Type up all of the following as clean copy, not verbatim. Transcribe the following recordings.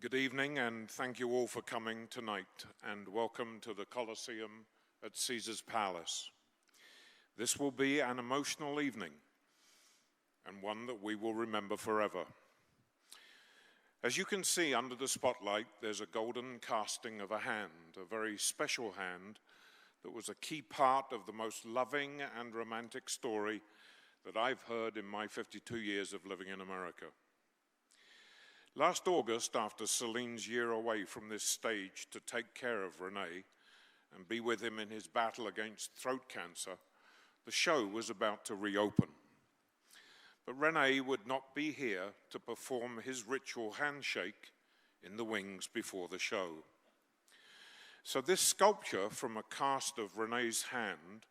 Good evening, and thank you all for coming tonight, and welcome to the Coliseum at Caesar's Palace. This will be an emotional evening, and one that we will remember forever. As you can see under the spotlight, there's a golden casting of a hand, a very special hand that was a key part of the most loving and romantic story that I've heard in my 52 years of living in America. Last August, after Celine's year away from this stage to take care of René and be with him in his battle against throat cancer, the show was about to reopen. But René would not be here to perform his ritual handshake in the wings before the show. So this sculpture from a cast of René's hand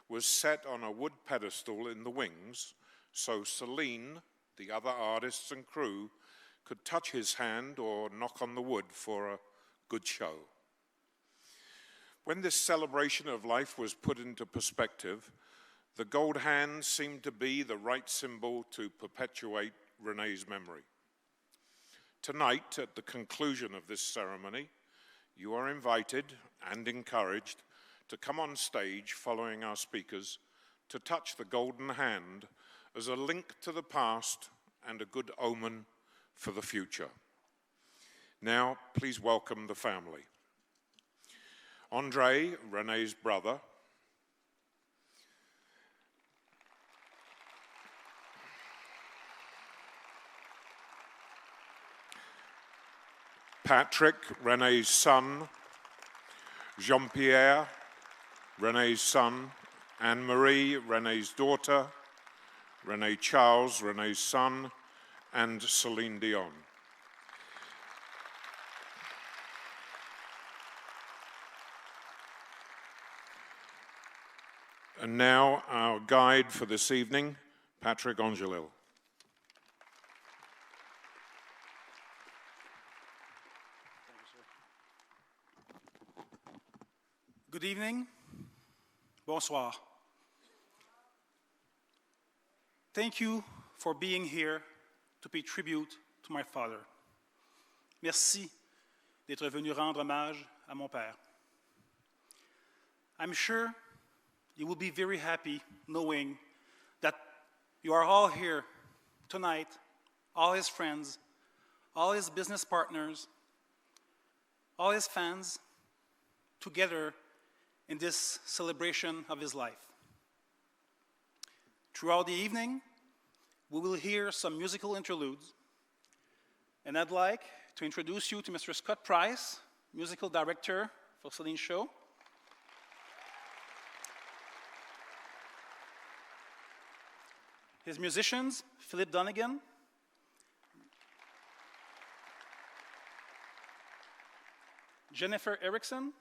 was set on a wood pedestal in the wings, so Celine, the other artists and crew, could touch his hand or knock on the wood for a good show. When this celebration of life was put into perspective, the gold hand seemed to be the right symbol to perpetuate René's memory. Tonight, at the conclusion of this ceremony, you are invited and encouraged to come on stage following our speakers to touch the golden hand as a link to the past and a good omen for the future. Now, please welcome the family. André, René's brother. Patrick, René's son. Jean-Pierre, René's son. Anne-Marie, René's daughter. René Charles, René's son. And Celine Dion. And now our guide for this evening, René Angélil. Good evening. Bonsoir. Thank you for being here to pay tribute to my father. Merci d'être venu rendre hommage à mon père. I'm sure you will be very happy knowing that you are all here tonight, all his friends, all his business partners, all his fans, together in this celebration of his life. Throughout the evening, we will hear some musical interludes, and I'd like to introduce you to Mr. Scott Price, musical director for Celine's show. His musicians, Philip Donegan, Jennifer Erickson,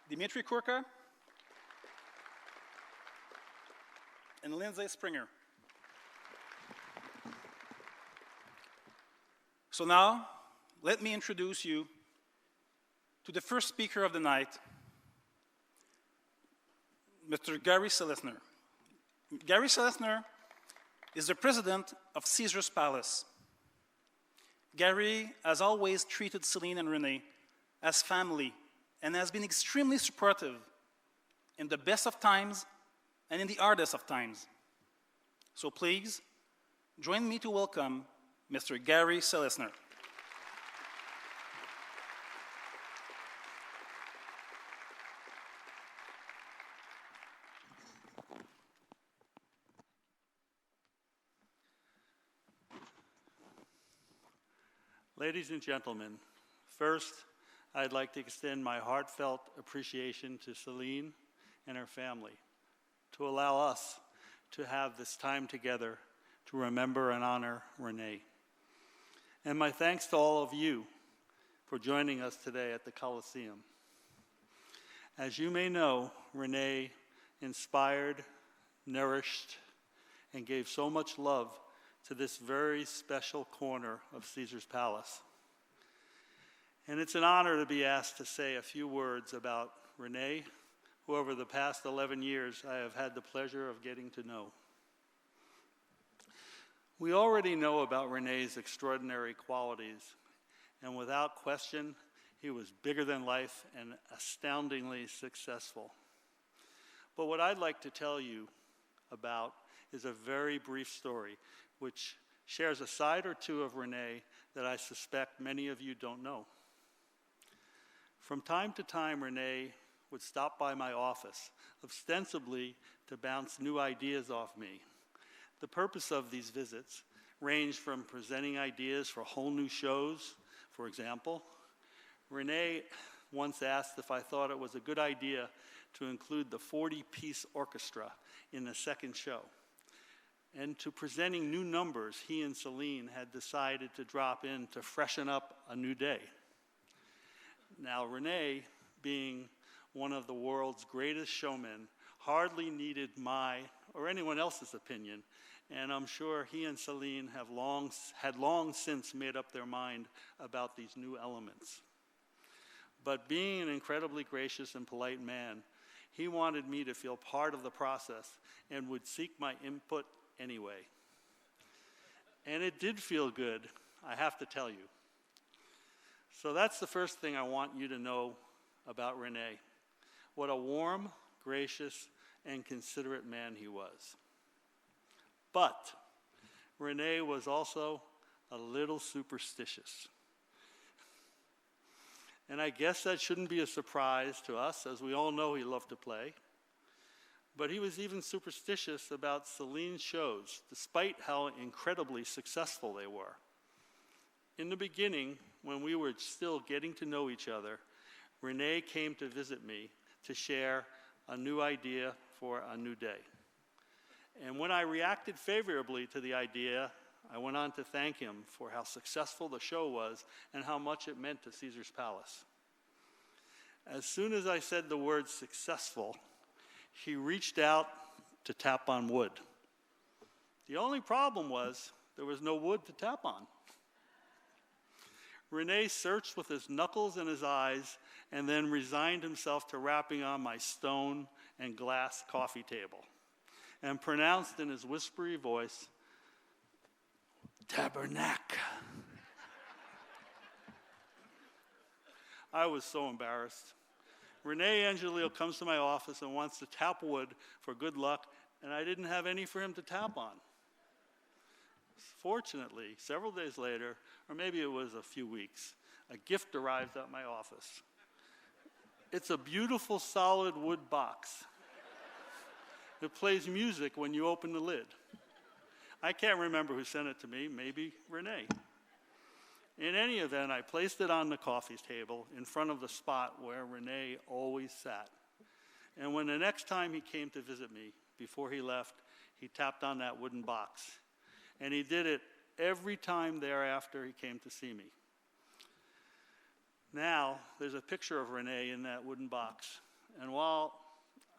Dimitri Kurka, and Lindsay Springer. So now, let me introduce you to the first speaker of the night, Mr. Gary Selesner. Gary Selesner is the president of Caesar's Palace. Gary has always treated Celine and René as family and has been extremely supportive in the best of times and in the hardest of times. So please, join me to welcome Mr. Gary Selesner. Ladies and gentlemen, first, I'd like to extend my heartfelt appreciation to Celine and her family to allow us to have this time together to remember and honor René. And my thanks to all of you for joining us today at the Coliseum. As you may know, René inspired, nourished, and gave so much love to this very special corner of Caesar's Palace. And it's an honor to be asked to say a few words about René, who over the past 11 years I have had the pleasure of getting to know. We already know about René's extraordinary qualities, and without question, he was bigger than life and astoundingly successful. But what I'd like to tell you about is a very brief story which shares a side or two of René that I suspect many of you don't know. From time to time, René would stop by my office, ostensibly to bounce new ideas off me. The purpose of these visits ranged from presenting ideas for whole new shows. For example, René once asked if I thought it was a good idea to include the 40-piece orchestra in the second show, and to presenting new numbers he and Celine had decided to drop in to freshen up a new day. Now, René, being one of the world's greatest showmen, hardly needed my or anyone else's opinion, and I'm sure he and Celine had long since made up their mind about these new elements. But being an incredibly gracious and polite man, he wanted me to feel part of the process and would seek my input anyway. And it did feel good, I have to tell you. So that's the first thing I want you to know about René. What a warm, gracious, and considerate man he was. But René was also a little superstitious. And I guess that shouldn't be a surprise to us, as we all know he loved to play. But he was even superstitious about Celine's shows, despite how incredibly successful they were. In the beginning, when we were still getting to know each other, René came to visit me to share a new idea for a new day. And when I reacted favorably to the idea, I went on to thank him for how successful the show was and how much it meant to Caesar's Palace. As soon as I said the word successful, he reached out to tap on wood. The only problem was there was no wood to tap on. René searched with his knuckles and his eyes and then resigned himself to rapping on my stone and glass coffee table and pronounced in his whispery voice, "Tabernacle." I was so embarrassed. René Angélil comes to my office and wants to tap wood for good luck, and I didn't have any for him to tap on. Fortunately, several days later, or maybe it was a few weeks, a gift arrived at my office. It's a beautiful solid wood box. It plays music when you open the lid. I can't remember who sent it to me, maybe René. In any event, I placed it on the coffee table in front of the spot where René always sat. And when the next time he came to visit me, before he left, he tapped on that wooden box. And he did it every time thereafter he came to see me. Now, there's a picture of René in that wooden box. And while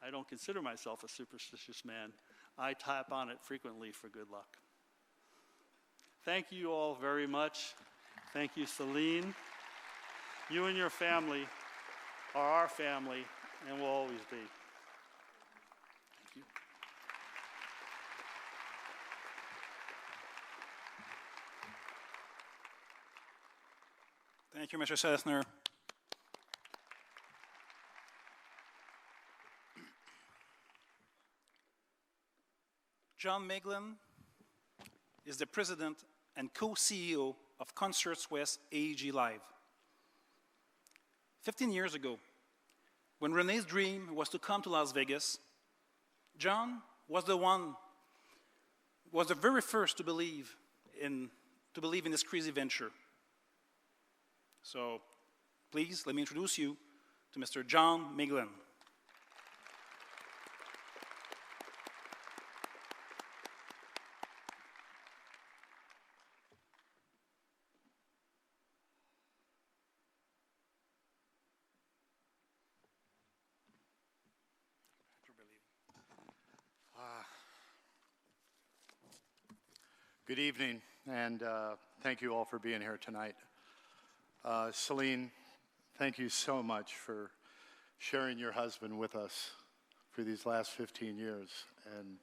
I don't consider myself a superstitious man, I tap on it frequently for good luck. Thank you all very much. Thank you, Celine. You and your family are our family and will always be. Thank you. Thank you, Mr. Sessner. John Meglin is the president and co-CEO of Concerts West AEG Live. 15 years ago, when René's dream was to come to Las Vegas, John was the very first to believe in this crazy venture. So, please let me introduce you to Mr. John Meglin. Good evening, and thank you all for being here tonight. Celine, thank you so much for sharing your husband with us for these last 15 years. And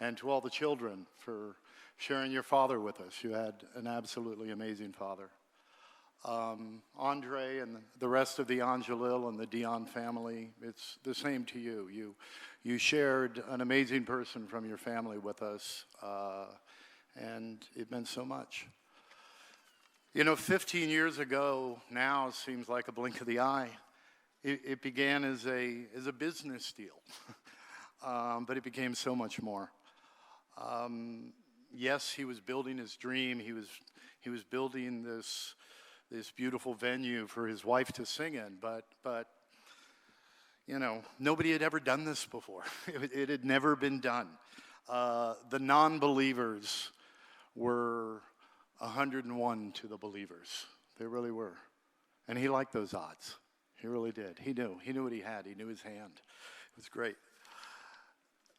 and to all the children for sharing your father with us. You had an absolutely amazing father. Andre and the rest of the Angélil and the Dion family, it's the same to you. You shared an amazing person from your family with us, and it meant so much. You know, 15 years ago now seems like a blink of the eye. It began as a business deal, but it became so much more. Yes, he was building his dream. He was building this beautiful venue for his wife to sing in, but you know, nobody had ever done this before. It had never been done. The non-believers were 101 to the believers. They really were. And he liked those odds. He really did. He knew what he had. He knew his hand. It was great.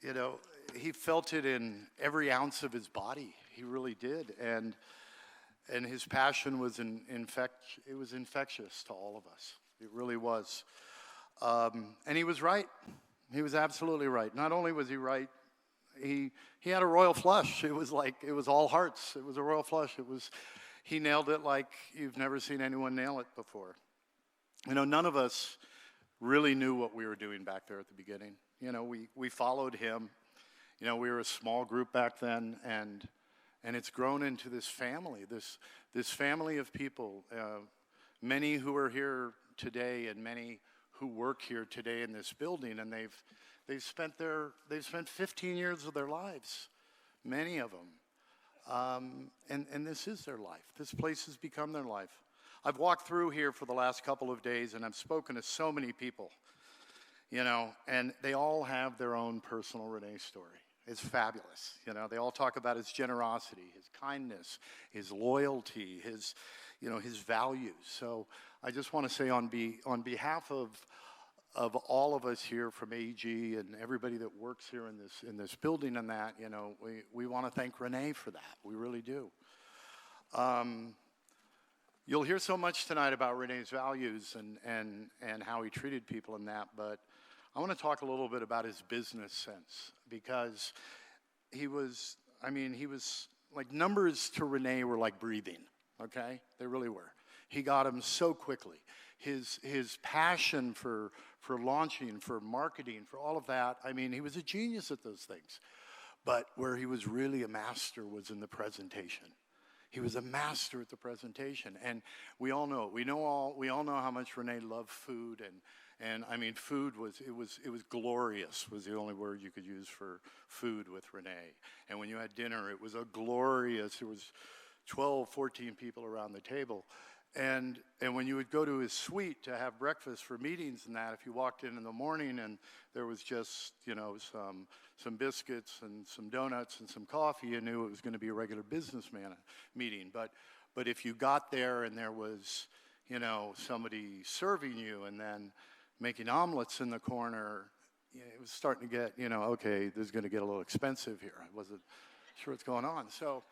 You know, he felt it in every ounce of his body. He really did. And his passion was infectious to all of us. It really was. And he was right. He was absolutely right. Not only was he right, he had a royal flush. It was all hearts. It was a royal flush. He nailed it like you've never seen anyone nail it before. You know, none of us really knew what we were doing back there at the beginning. You know, we followed him. You know, we were a small group back then, and it's grown into this family, this family of people, many who are here today and many who work here today in this building, and they've spent 15 years of their lives, many of them, and this is their life. This place has become their life. I've walked through here for the last couple of days, and I've spoken to so many people, you know, and they all have their own personal René story. It's fabulous. You know, they all talk about his generosity, his kindness, his loyalty, his values. So I just want to say on behalf of all of us here from AG and everybody that works here in this building and that, you know, we want to thank René for that. We really do. You'll hear so much tonight about René's values and how he treated people and that, but I want to talk a little bit about his business sense, because he was like, numbers to René were like breathing, okay? They really were. He got them so quickly. His passion for launching, for marketing, for all of that, I mean, he was a genius at those things. But where he was really a master was in the presentation. He was a master at the presentation, and we all know it. We all know how much René loved food, and I mean, food was glorious, was the only word you could use for food with René. And when you had dinner, it was there was 12, 14 people around the table. And when you would go to his suite to have breakfast for meetings and that, if you walked in the morning and there was just, you know, some biscuits and some donuts and some coffee, you knew it was going to be a regular businessman meeting. But if you got there and there was, you know, somebody serving you and then making omelets in the corner, you know, it was starting to get, you know, okay, this is going to get a little expensive here. I wasn't sure what's going on. So,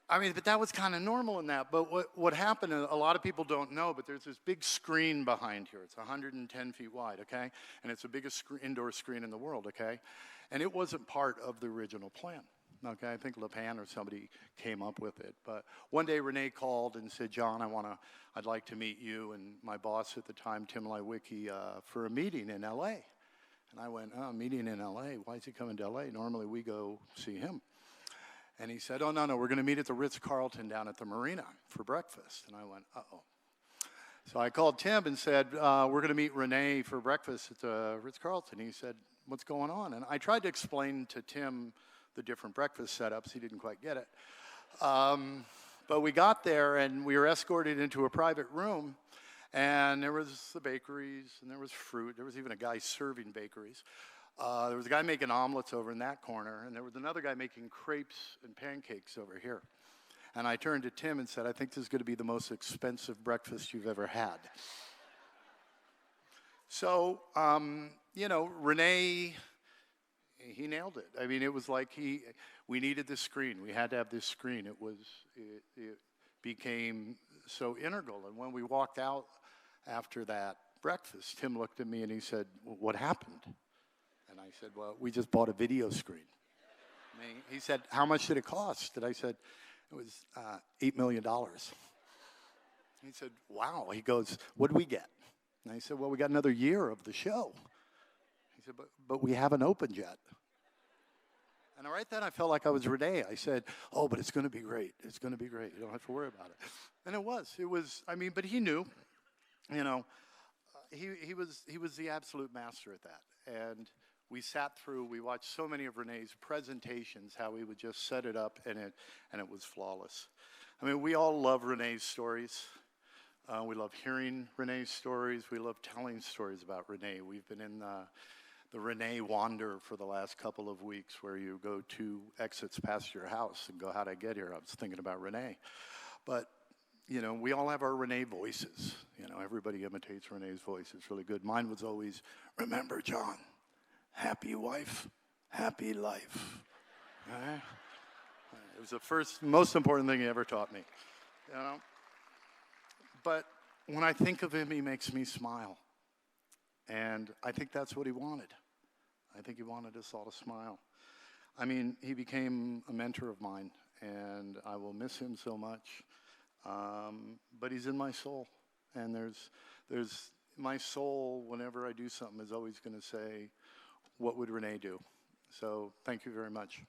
I mean, but that was kind of normal in that. But what happened, a lot of people don't know, but there's this big screen behind here. It's 110 feet wide, okay? And it's the biggest indoor screen in the world, okay? And it wasn't part of the original plan, okay? I think LePan or somebody came up with it. But one day René called and said, John, I'd like to meet you and my boss at the time, Tim Lewicki, for a meeting in L.A. And I went, oh, meeting in L.A.? Why is he coming to L.A.? Normally we go see him. And he said, oh, no, we're going to meet at the Ritz-Carlton down at the marina for breakfast. And I went, uh-oh. So I called Tim and said, we're going to meet René for breakfast at the Ritz-Carlton. He said, what's going on? And I tried to explain to Tim the different breakfast setups. He didn't quite get it. But we got there, and we were escorted into a private room. And there was the bakeries, and there was fruit. There was even a guy serving bakeries. There was a guy making omelets over in that corner, and there was another guy making crepes and pancakes over here. And I turned to Tim and said, I think this is going to be the most expensive breakfast you've ever had. So, you know, René, he nailed it. I mean, it was like we needed this screen. We had to have this screen. It became so integral. And when we walked out after that breakfast, Tim looked at me and he said, well, what happened? And I said, well, we just bought a video screen. He said, how much did it cost? And I said, it was $8 million. He said, wow. He goes, what did we get? And I said, well, we got another year of the show. He said, but we haven't opened yet. And right then I felt like I was René. I said, oh, but it's going to be great. It's going to be great. You don't have to worry about it. And it was, but he knew, he was the absolute master at that. And we watched so many of René's presentations, how he would just set it up, and it was flawless. I mean, we all love René's stories. We love hearing René's stories. We love telling stories about René. We've been in the René Wander for the last couple of weeks, where you go 2 exits past your house and go, how'd I get here? I was thinking about René. But, we all have our René voices. Everybody imitates René's voice. It's really good. Mine was always, remember, John, happy wife, happy life. It was the most important thing he ever taught me. But when I think of him, he makes me smile. And I think that's what he wanted. I think he wanted us all to smile. I mean, he became a mentor of mine, and I will miss him so much. But he's in my soul. And there's my soul, whenever I do something, is always going to say, what would René do? So thank you very much.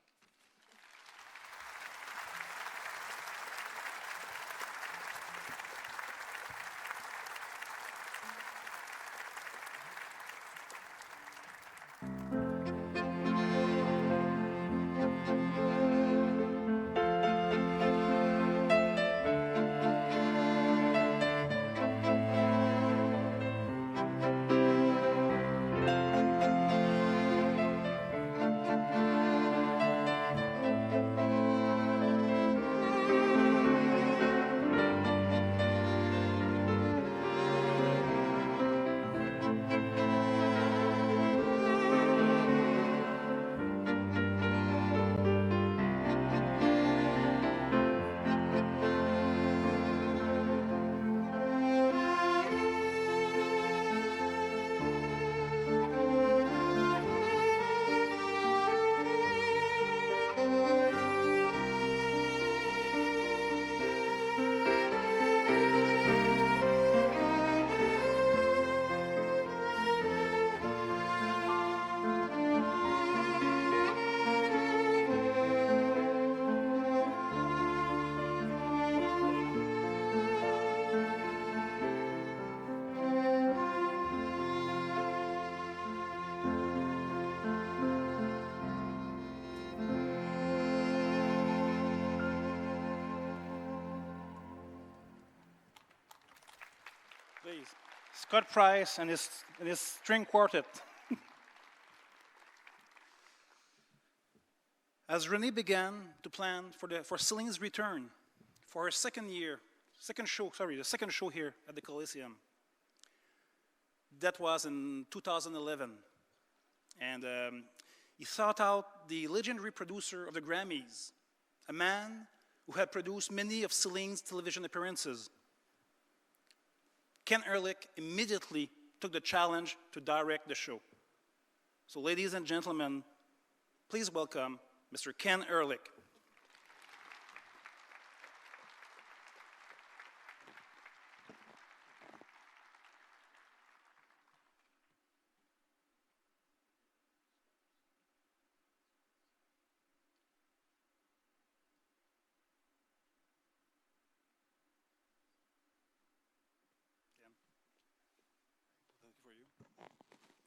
Please, Scott Price and his string quartet. As René began to plan for Celine's return for her the second show here at the Coliseum, that was in 2011, and he sought out the legendary producer of the Grammys, a man who had produced many of Celine's television appearances. Ken Ehrlich immediately took the challenge to direct the show. So ladies and gentlemen, please welcome Mr. Ken Ehrlich.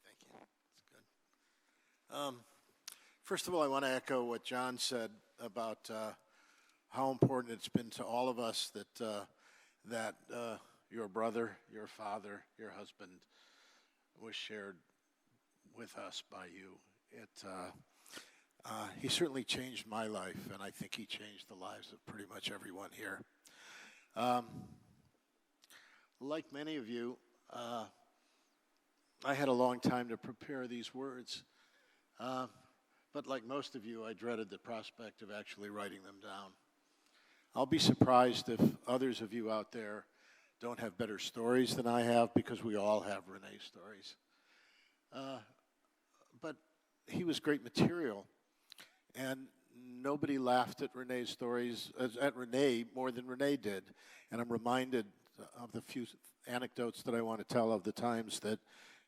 Thank you. That's good. First of all, I want to echo what John said about how important it's been to all of us that your brother, your father, your husband was shared with us by you. He certainly changed my life, and I think he changed the lives of pretty much everyone here. Like many of you, I had a long time to prepare these words, but like most of you, I dreaded the prospect of actually writing them down. I'll be surprised if others of you out there don't have better stories than I have, because we all have René stories. But he was great material, and nobody laughed at René's stories, at René more than René did. And I'm reminded of the few anecdotes that I want to tell of the times that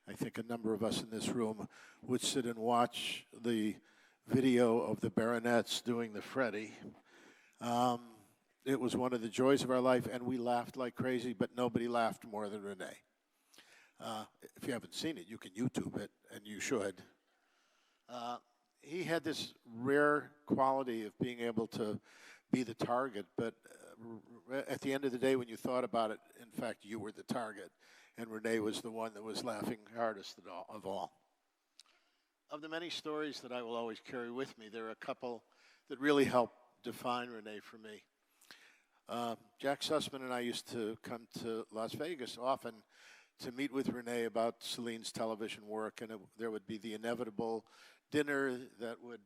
I think a number of us in this room would sit and watch the video of the Baronets doing the Freddie. It was one of the joys of our life, and we laughed like crazy, but nobody laughed more than René. If you haven't seen it, you can YouTube it, and you should. He had this rare quality of being able to be the target, but at the end of the day, when you thought about it, in fact, you were the target, and René was the one that was laughing hardest of all. Of the many stories that I will always carry with me, there are a couple that really help define René for me. Jack Sussman and I used to come to Las Vegas often to meet with René about Celine's television work, and there would be the inevitable dinner that would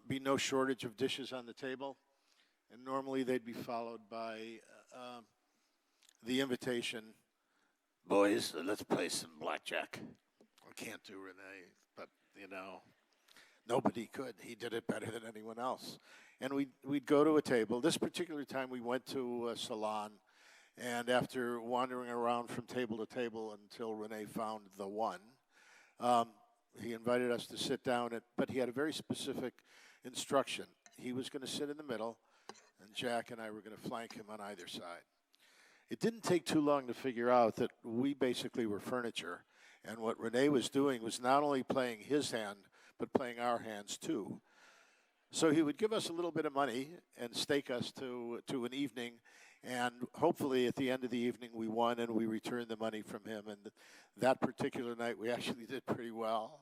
be no shortage of dishes on the table, and normally they'd be followed by the invitation, boys, let's play some blackjack. I can't do René, but nobody could. He did it better than anyone else. And we'd go to a table. This particular time we went to a salon, and after wandering around from table to table until René found the one, he invited us to sit down, but he had a very specific instruction. He was going to sit in the middle, and Jack and I were going to flank him on either side. It didn't take too long to figure out that we basically were furniture, and what René was doing was not only playing his hand, but playing our hands too. So he would give us a little bit of money and stake us to an evening, and hopefully at the end of the evening we won and we returned the money from him. And that particular night we actually did pretty well.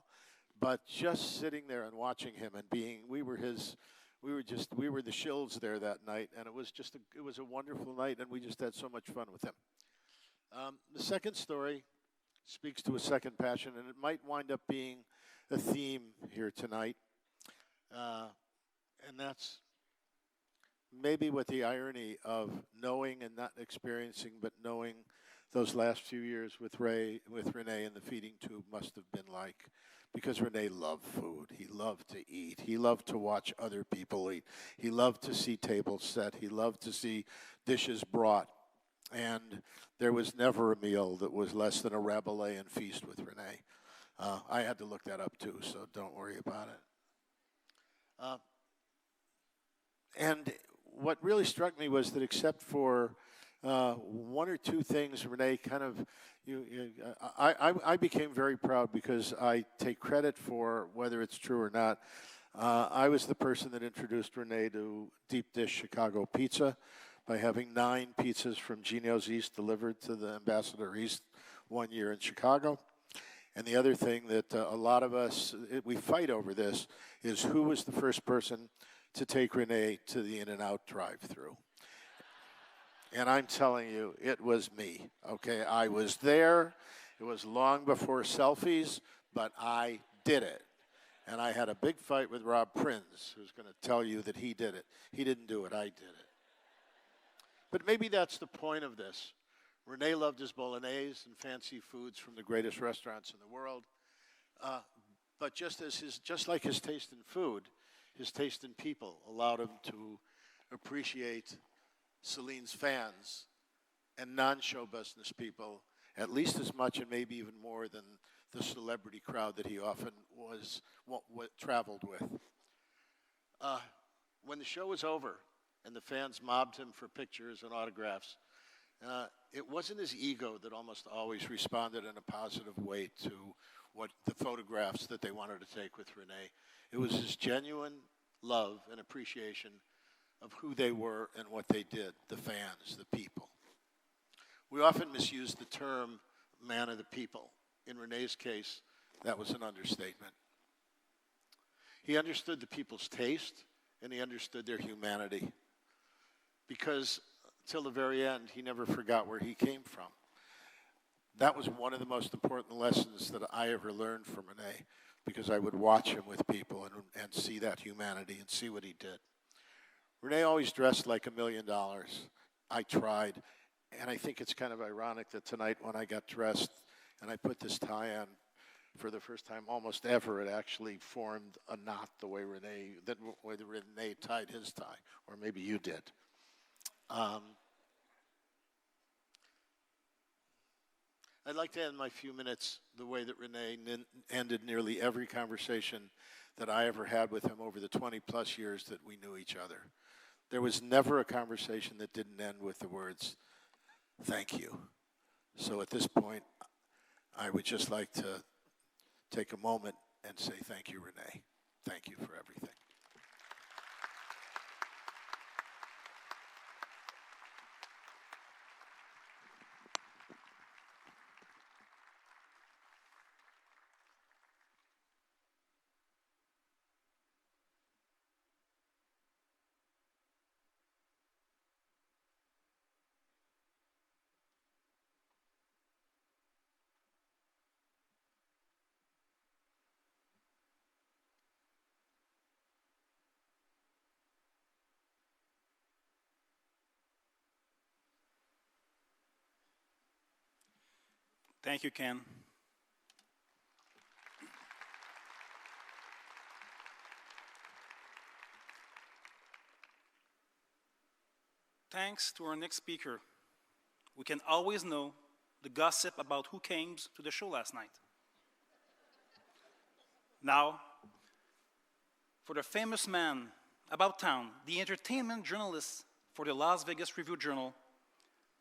But just sitting there and watching him and we were the shills there that night, and it was a wonderful night, and we just had so much fun with him. The second story speaks to a second passion, and it might wind up being a theme here tonight. And that's maybe what the irony of knowing and not experiencing, but knowing those last few years with René in the feeding tube must have been like. Because René loved food. He loved to eat. He loved to watch other people eat. He loved to see tables set. He loved to see dishes brought. And there was never a meal that was less than a Rabelais and feast with René. I had to look that up too, so don't worry about it. And what really struck me was that except for one or two things, René kind of, I became very proud because I take credit for whether it's true or not. I was the person that introduced René to deep dish Chicago pizza by having 9 pizzas from Gino's East delivered to the Ambassador East one year in Chicago. And the other thing that a lot of us, we fight over this, is who was the first person to take René to the In-N-Out drive-thru. And I'm telling you, it was me, okay? I was there. It was long before selfies, but I did it. And I had a big fight with Rob Prinz, who's going to tell you that he did it. He didn't do it, I did it. But maybe that's the point of this. René loved his bolognese and fancy foods from the greatest restaurants in the world. But just like his taste in food, his taste in people allowed him to appreciate Celine's fans and non-show business people at least as much and maybe even more than the celebrity crowd that he often traveled with. When the show was over and the fans mobbed him for pictures and autographs, it wasn't his ego that almost always responded in a positive way to what the photographs that they wanted to take with René. It was his genuine love and appreciation of who they were and what they did, the fans, the people. We often misuse the term man of the people. In René's case, that was an understatement. He understood the people's taste, and he understood their humanity. Because till the very end, he never forgot where he came from. That was one of the most important lessons that I ever learned from René, because I would watch him with people and see that humanity and see what he did. René always dressed like $1 million. I tried, and I think it's kind of ironic that tonight when I got dressed and I put this tie on, for the first time almost ever, it actually formed a knot the way René tied his tie, or maybe you did. I'd like to end my few minutes the way that René ended nearly every conversation that I ever had with him over the 20-plus years that we knew each other. There was never a conversation that didn't end with the words, "Thank you." So at this point, I would just like to take a moment and say thank you, René. Thank you for everything. Thank you, Ken. Thanks to our next speaker, we can always know the gossip about who came to the show last night. Now, for the famous man about town, the entertainment journalist for the Las Vegas Review-Journal,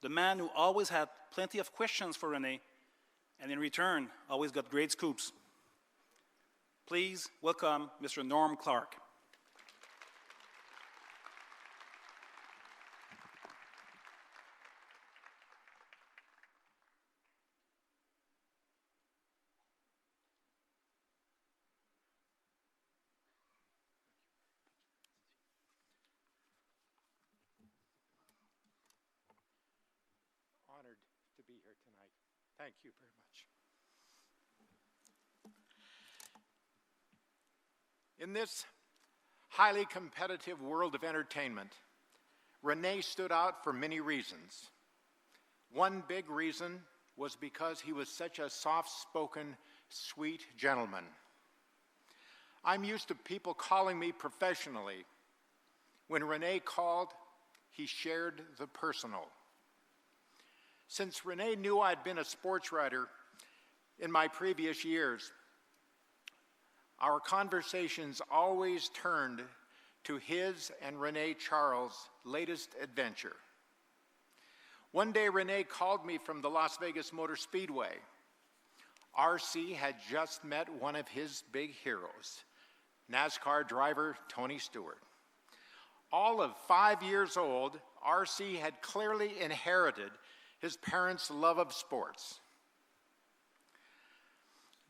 the man who always had plenty of questions for René, and in return, always got great scoops. Please welcome Mr. Norm Clark. Honored to be here tonight. Thank you very much. In this highly competitive world of entertainment, René stood out for many reasons. One big reason was because he was such a soft-spoken, sweet gentleman. I'm used to people calling me professionally. When René called, he shared the personal. Since René knew I'd been a sports writer in my previous years, our conversations always turned to his and René Charles' latest adventure. One day, René called me from the Las Vegas Motor Speedway. RC had just met one of his big heroes, NASCAR driver Tony Stewart. All of 5 years old, RC had clearly inherited his parents' love of sports.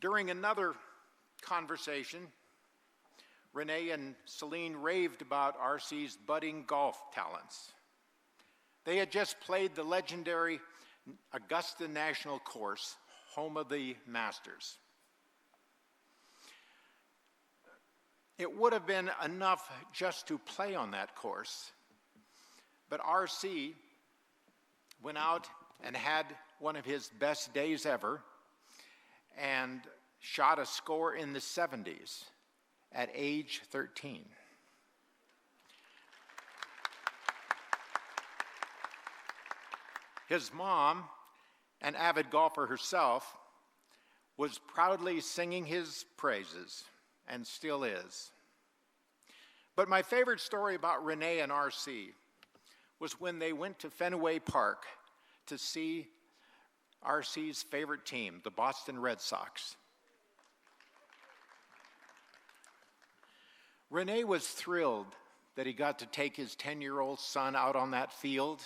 During another conversation, René and Celine raved about RC's budding golf talents. They had just played the legendary Augusta National Course, home of the Masters. It would have been enough just to play on that course, but RC went out and had one of his best days ever and shot a score in the 70s at age 13. His mom, an avid golfer herself, was proudly singing his praises, and still is. But my favorite story about René and RC was when they went to Fenway Park to see RC's favorite team, the Boston Red Sox. René was thrilled that he got to take his 10-year-old son out on that field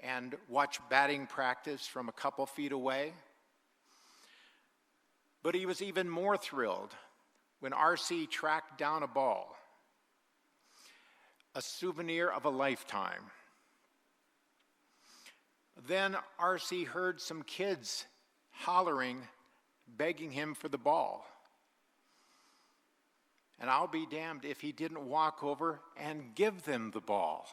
and watch batting practice from a couple feet away. But he was even more thrilled when RC tracked down a ball, a souvenir of a lifetime. Then RC heard some kids hollering, begging him for the ball. And I'll be damned if he didn't walk over and give them the ball.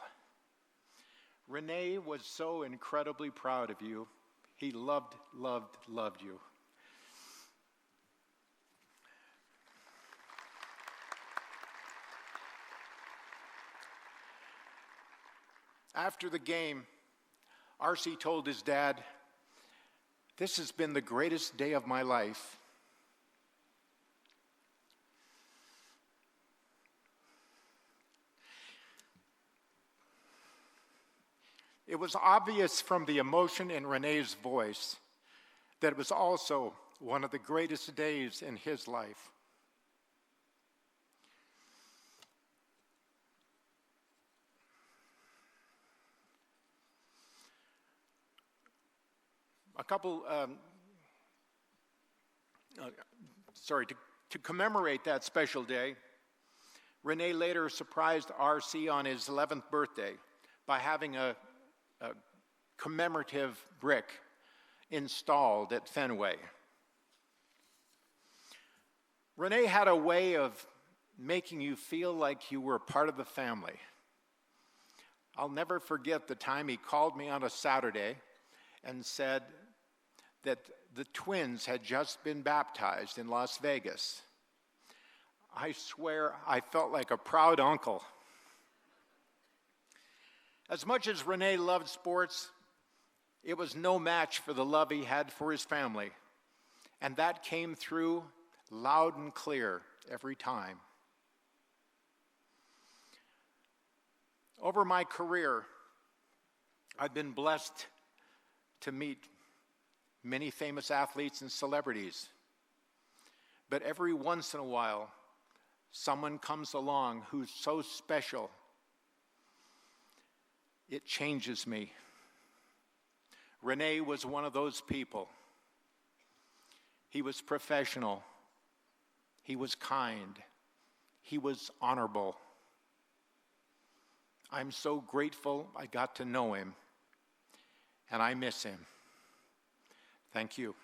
René was so incredibly proud of you. He loved, loved, loved you. After the game, R.C. told his dad, "This has been the greatest day of my life." It was obvious from the emotion in René's voice that it was also one of the greatest days in his life. To commemorate that special day, René later surprised R.C. on his 11th birthday by having a commemorative brick installed at Fenway. René had a way of making you feel like you were part of the family. I'll never forget the time he called me on a Saturday and said that the twins had just been baptized in Las Vegas. I swear I felt like a proud uncle. As much as René loved sports, it was no match for the love he had for his family, and that came through loud and clear every time. Over my career, I've been blessed to meet many famous athletes and celebrities, but every once in a while, someone comes along who's so special, it changes me. René was one of those people. He was professional. He was kind. He was honorable. I'm so grateful I got to know him, and I miss him. Thank you.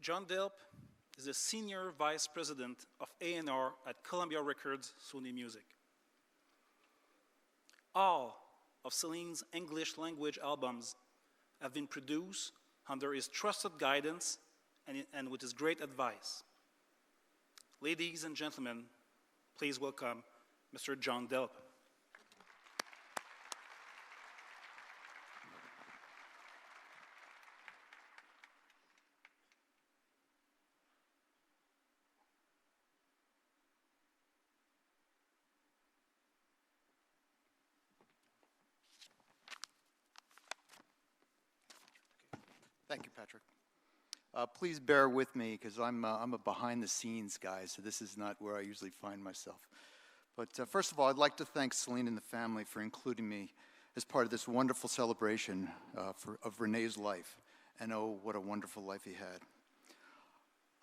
John Delp is the Senior Vice President of A&R at Columbia Records Sony Music. All of Celine's English language albums have been produced under his trusted guidance and with his great advice. Ladies and gentlemen, please welcome Mr. John Delp. Thank you, Patrick. Please bear with me because I'm a behind-the-scenes guy, so this is not where I usually find myself. But first of all, I'd like to thank Celine and the family for including me as part of this wonderful celebration of René's life. And oh, what a wonderful life he had.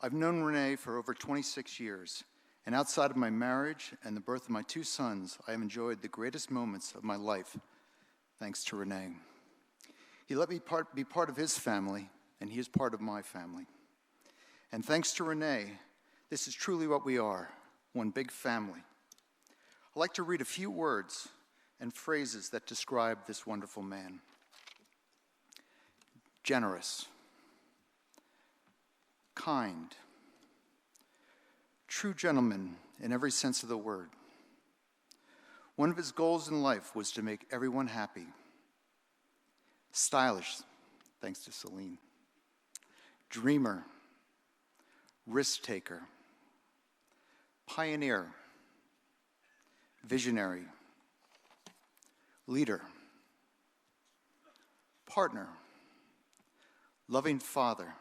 I've known René for over 26 years, and outside of my marriage and the birth of my two sons, I have enjoyed the greatest moments of my life, thanks to René. He let me be part of his family, and he is part of my family. And thanks to René, this is truly what we are, one big family. I'd like to read a few words and phrases that describe this wonderful man. Generous, kind, true gentleman in every sense of the word. One of his goals in life was to make everyone happy. Stylish, thanks to Celine. Dreamer, risk taker, pioneer, visionary, leader, partner, loving father,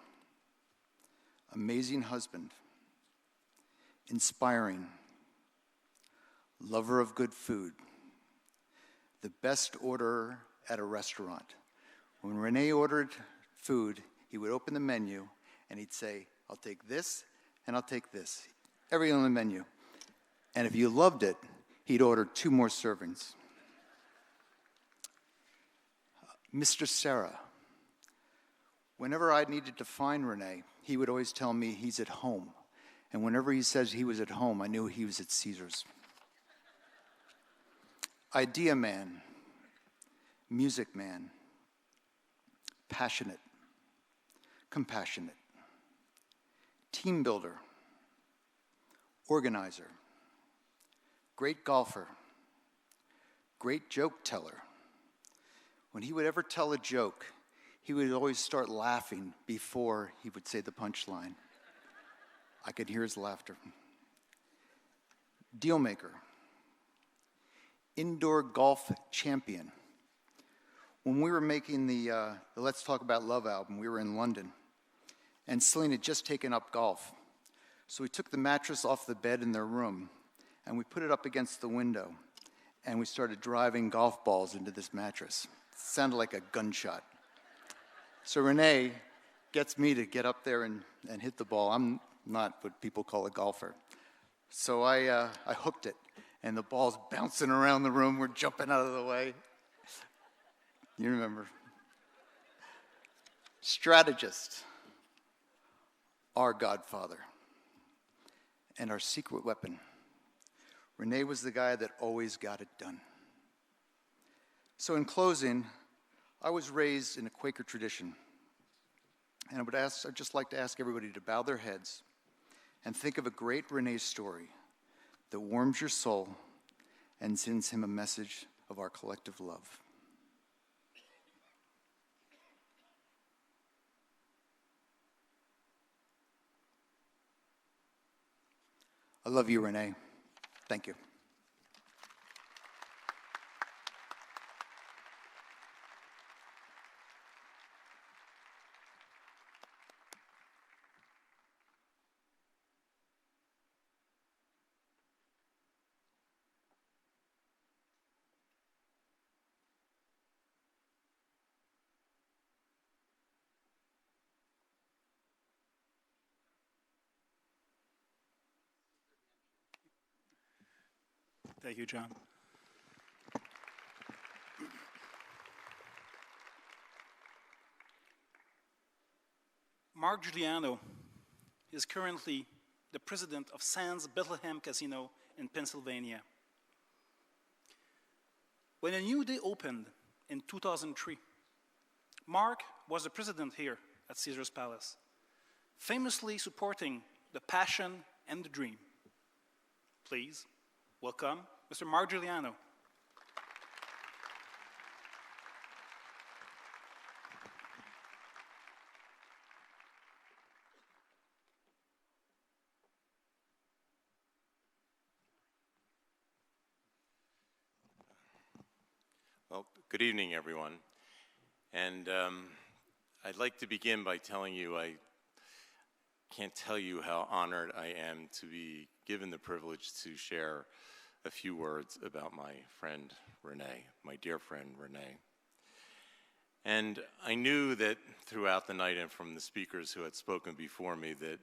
amazing husband, inspiring, lover of good food, the best orderer at a restaurant. When René ordered food, he would open the menu and he'd say, I'll take this and I'll take this. Everything on the menu. And if you loved it, he'd order 2 more servings. Mr. Sarah. Whenever I needed to find René, he would always tell me he's at home. And whenever he says he was at home, I knew he was at Caesar's. Idea man, music man, passionate, compassionate, team builder, organizer, great golfer, great joke teller. When he would ever tell a joke, he would always start laughing before he would say the punchline. I could hear his laughter. Deal maker, indoor golf champion. When we were making the Let's Talk About Love album, we were in London, and Celine had just taken up golf. So we took the mattress off the bed in their room, and we put it up against the window, and we started driving golf balls into this mattress. It sounded like a gunshot. So René gets me to get up there and hit the ball. I'm not what people call a golfer. So I hooked it, and the ball's bouncing around the room. We're jumping out of the way. You remember. Strategist, our godfather, and our secret weapon. René was the guy that always got it done. So in closing, I was raised in a Quaker tradition, and I'd just like to ask everybody to bow their heads and think of a great René story that warms your soul and sends him a message of our collective love. I love you, René. Thank you. Thank you, John. Mark Giuliano is currently the president of Sands Bethlehem Casino in Pennsylvania. When a new day opened in 2003, Mark was the president here at Caesar's Palace, famously supporting the passion and the dream. Please welcome Mr. Mark Giuliano. Well, good evening, everyone. And I'd like to begin by telling you I can't tell you how honored I am to be given the privilege to share a few words about my friend René, my dear friend René. And I knew that throughout the night and from the speakers who had spoken before me that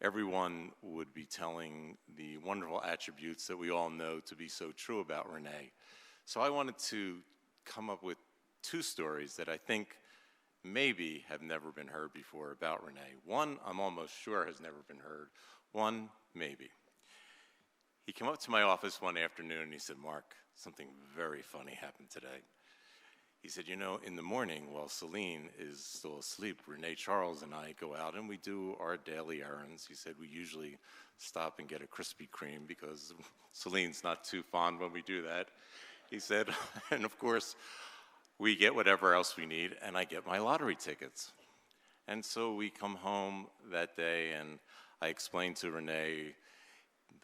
everyone would be telling the wonderful attributes that we all know to be so true about René. So I wanted to come up with 2 stories that I think maybe have never been heard before about René. One, I'm almost sure has never been heard. One, maybe. He came up to my office one afternoon and he said, "Mark, something very funny happened today." He said, "You know, in the morning while Celine is still asleep, René Charles and I go out and we do our daily errands." He said, "We usually stop and get a Krispy Kreme because Celine's not too fond when we do that." He said, "And of course, we get whatever else we need, and I get my lottery tickets." And so we come home that day, and I explained to René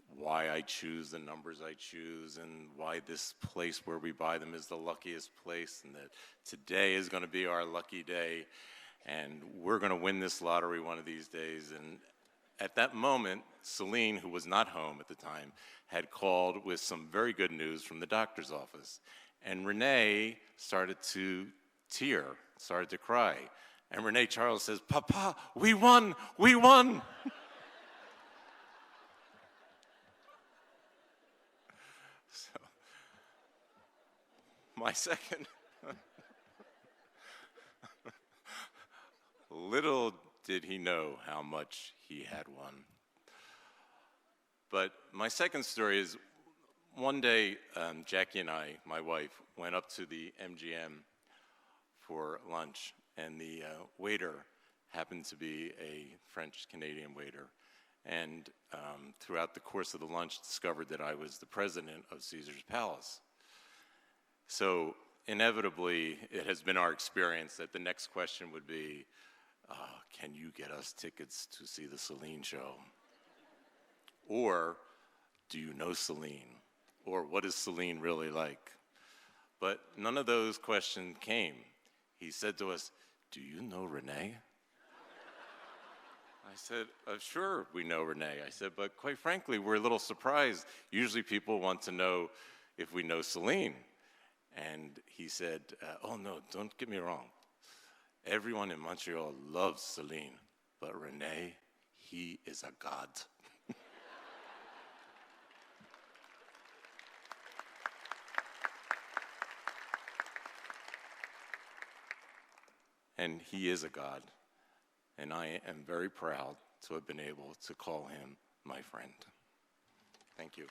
why I choose the numbers I choose and why this place where we buy them is the luckiest place, and that today is going to be our lucky day, and we're going to win this lottery one of these days. And at that moment, Celine, who was not home at the time, had called with some very good news from the doctor's office. And René started to tear, started to cry. And René Charles says, "Papa, we won, we won." So, my second, little did he know how much he had won. But my second story is, one day, Jackie and I, my wife, went up to the MGM for lunch, and the waiter happened to be a French-Canadian waiter, and throughout the course of the lunch discovered that I was the president of Caesar's Palace. So inevitably, it has been our experience that the next question would be, "Can you get us tickets to see the Celine show?" Or, "Do you know Celine?" Or, "What is Celine really like?" But none of those questions came. He said to us, "Do you know René?" I said, "Sure, we know René." I said, "But quite frankly, we're a little surprised. Usually people want to know if we know Celine." And he said, "Oh no, don't get me wrong. Everyone in Montreal loves Celine, but René, he is a god." And he is a god, and I am very proud to have been able to call him my friend. Thank you.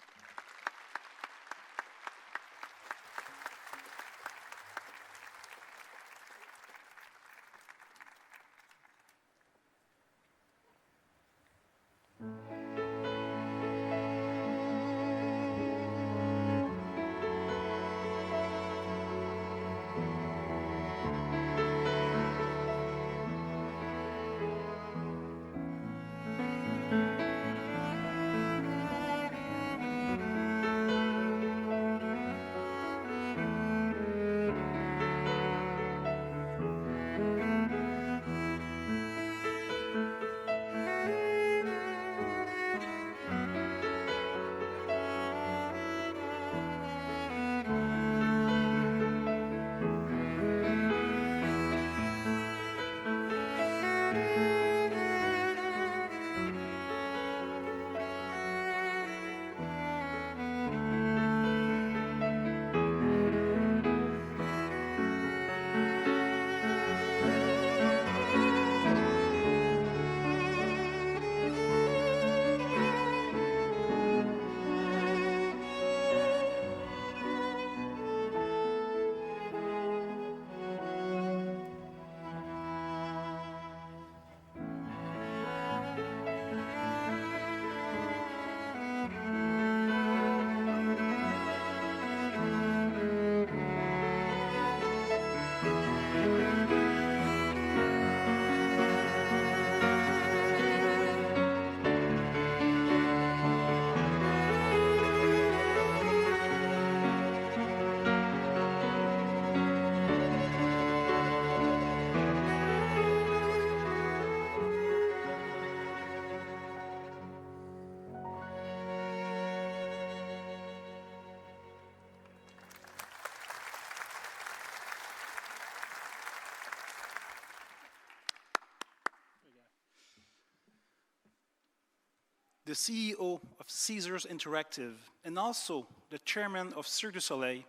The CEO of Caesars Interactive and also the chairman of Cirque du Soleil,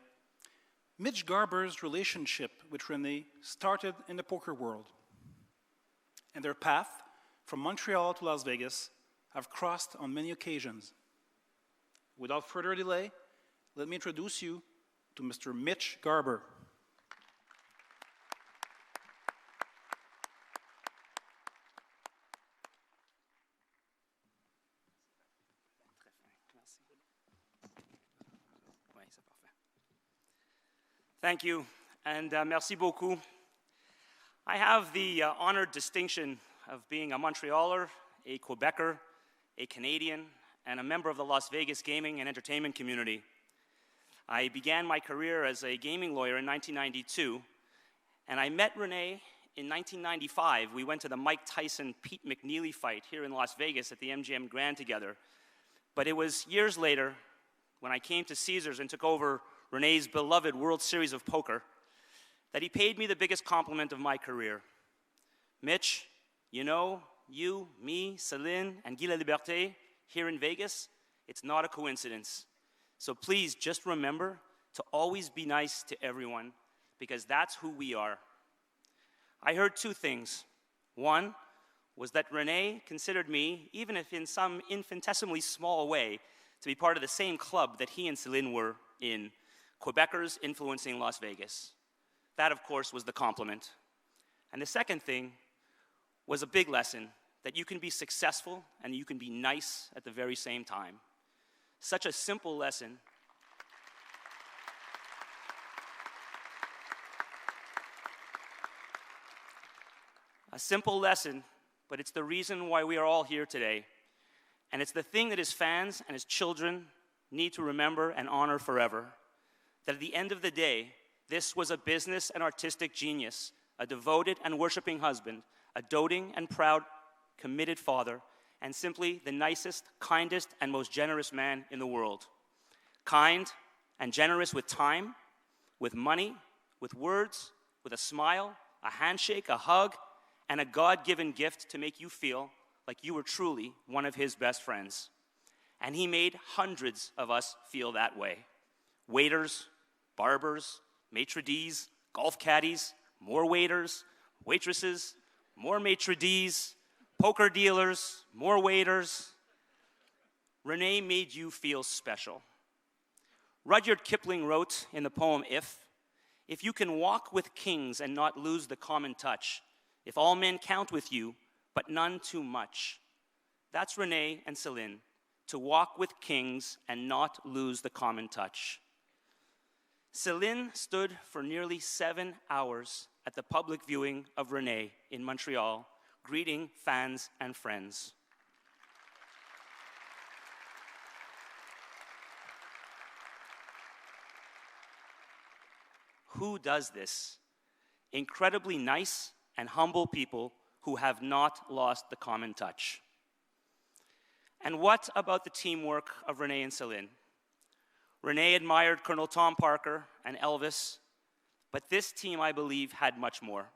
Mitch Garber's relationship with René started in the poker world, and their path from Montreal to Las Vegas have crossed on many occasions. Without further delay, let me introduce you to Mr. Mitch Garber. Thank you, and merci beaucoup. I have the honored distinction of being a Montrealer, a Quebecer, a Canadian, and a member of the Las Vegas gaming and entertainment community. I began my career as a gaming lawyer in 1992, and I met René in 1995. We went to the Mike Tyson-Pete McNeely fight here in Las Vegas at the MGM Grand together. But it was years later, when I came to Caesars and took over René's beloved World Series of Poker, that he paid me the biggest compliment of my career. Mitch, you know, you, me, Céline, and Guy Laliberté here in Vegas, it's not a coincidence. So please just remember to always be nice to everyone, because that's who we are. I heard two things. One was that René considered me, even if in some infinitesimally small way, to be part of the same club that he and Céline were in, Quebecers influencing Las Vegas. That, of course, was the compliment. And the second thing was a big lesson, that you can be successful and you can be nice at the very same time. Such a simple lesson. A simple lesson, but it's the reason why we are all here today. And it's the thing that his fans and his children need to remember and honor forever. That at the end of the day, this was a business and artistic genius, a devoted and worshiping husband, a doting and proud, committed father, and simply the nicest, kindest, and most generous man in the world. Kind and generous with time, with money, with words, with a smile, a handshake, a hug, and a God-given gift to make you feel like you were truly one of his best friends. And he made hundreds of us feel that way. Waiters, barbers, maitre d's, golf caddies, more waiters, waitresses, more maitre d's, poker dealers, more waiters. René made you feel special. Rudyard Kipling wrote in the poem If you can walk with kings and not lose the common touch, if all men count with you, but none too much. That's René and Céline, to walk with kings and not lose the common touch. Céline stood for nearly 7 hours at the public viewing of René in Montreal, greeting fans and friends. Who does this? Incredibly nice and humble people who have not lost the common touch. And what about the teamwork of René and Céline? René admired Colonel Tom Parker and Elvis, but this team, I believe, had much more.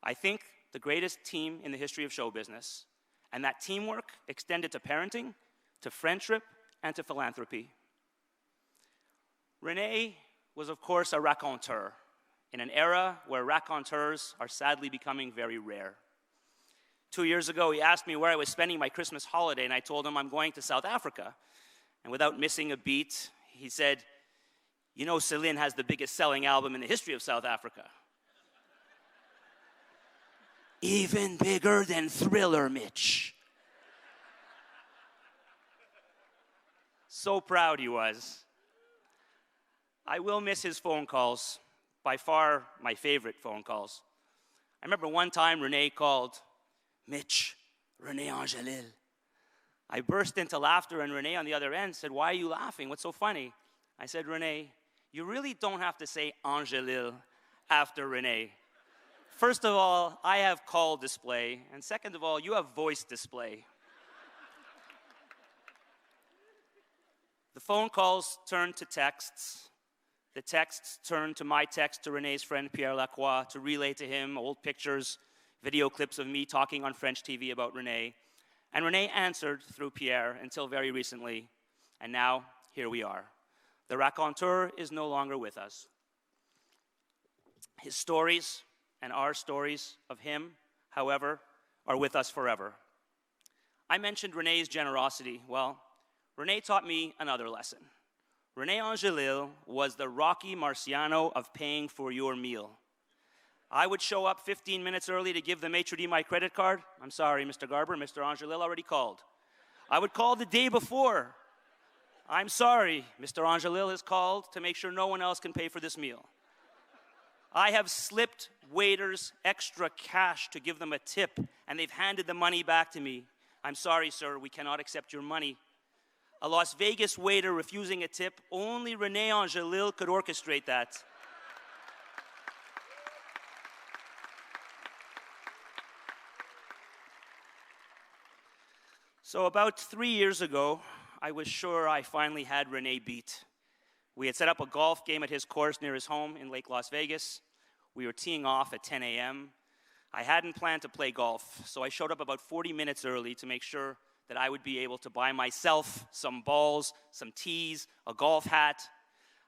I think the greatest team in the history of show business, and that teamwork extended to parenting, to friendship, and to philanthropy. René was, of course, a raconteur, in an era where raconteurs are sadly becoming very rare. 2 years ago, he asked me where I was spending my Christmas holiday, and I told him I'm going to South Africa. And without missing a beat, he said, you know, Céline has the biggest selling album in the history of South Africa. Even bigger than Thriller, Mitch. So proud he was. I will miss his phone calls, by far my favorite phone calls. I remember one time René called, Mitch, René Angélil. I burst into laughter, and René on the other end said, why are you laughing? What's so funny? I said, René, you really don't have to say Angélil after René. First of all, I have call display, and second of all, you have voice display. The phone calls turned to texts. The texts turned to my text to René's friend Pierre Lacroix to relay to him old pictures, video clips of me talking on French TV about René. And René answered through Pierre until very recently. And now, here we are. The raconteur is no longer with us. His stories and our stories of him, however, are with us forever. I mentioned René's generosity. Well, René taught me another lesson. René Angélil was the Rocky Marciano of paying for your meal. I would show up 15 minutes early to give the maitre d' my credit card. I'm sorry, Mr. Garber, Mr. Angélil already called. I would call the day before. I'm sorry, Mr. Angélil has called to make sure no one else can pay for this meal. I have slipped waiters extra cash to give them a tip, and they've handed the money back to me. I'm sorry, sir, we cannot accept your money. A Las Vegas waiter refusing a tip, only René Angélil could orchestrate that. So about 3 years ago, I was sure I finally had René beat. We had set up a golf game at his course near his home in Lake Las Vegas. We were teeing off at 10 a.m. I hadn't planned to play golf, so I showed up about 40 minutes early to make sure that I would be able to buy myself some balls, some tees, a golf hat.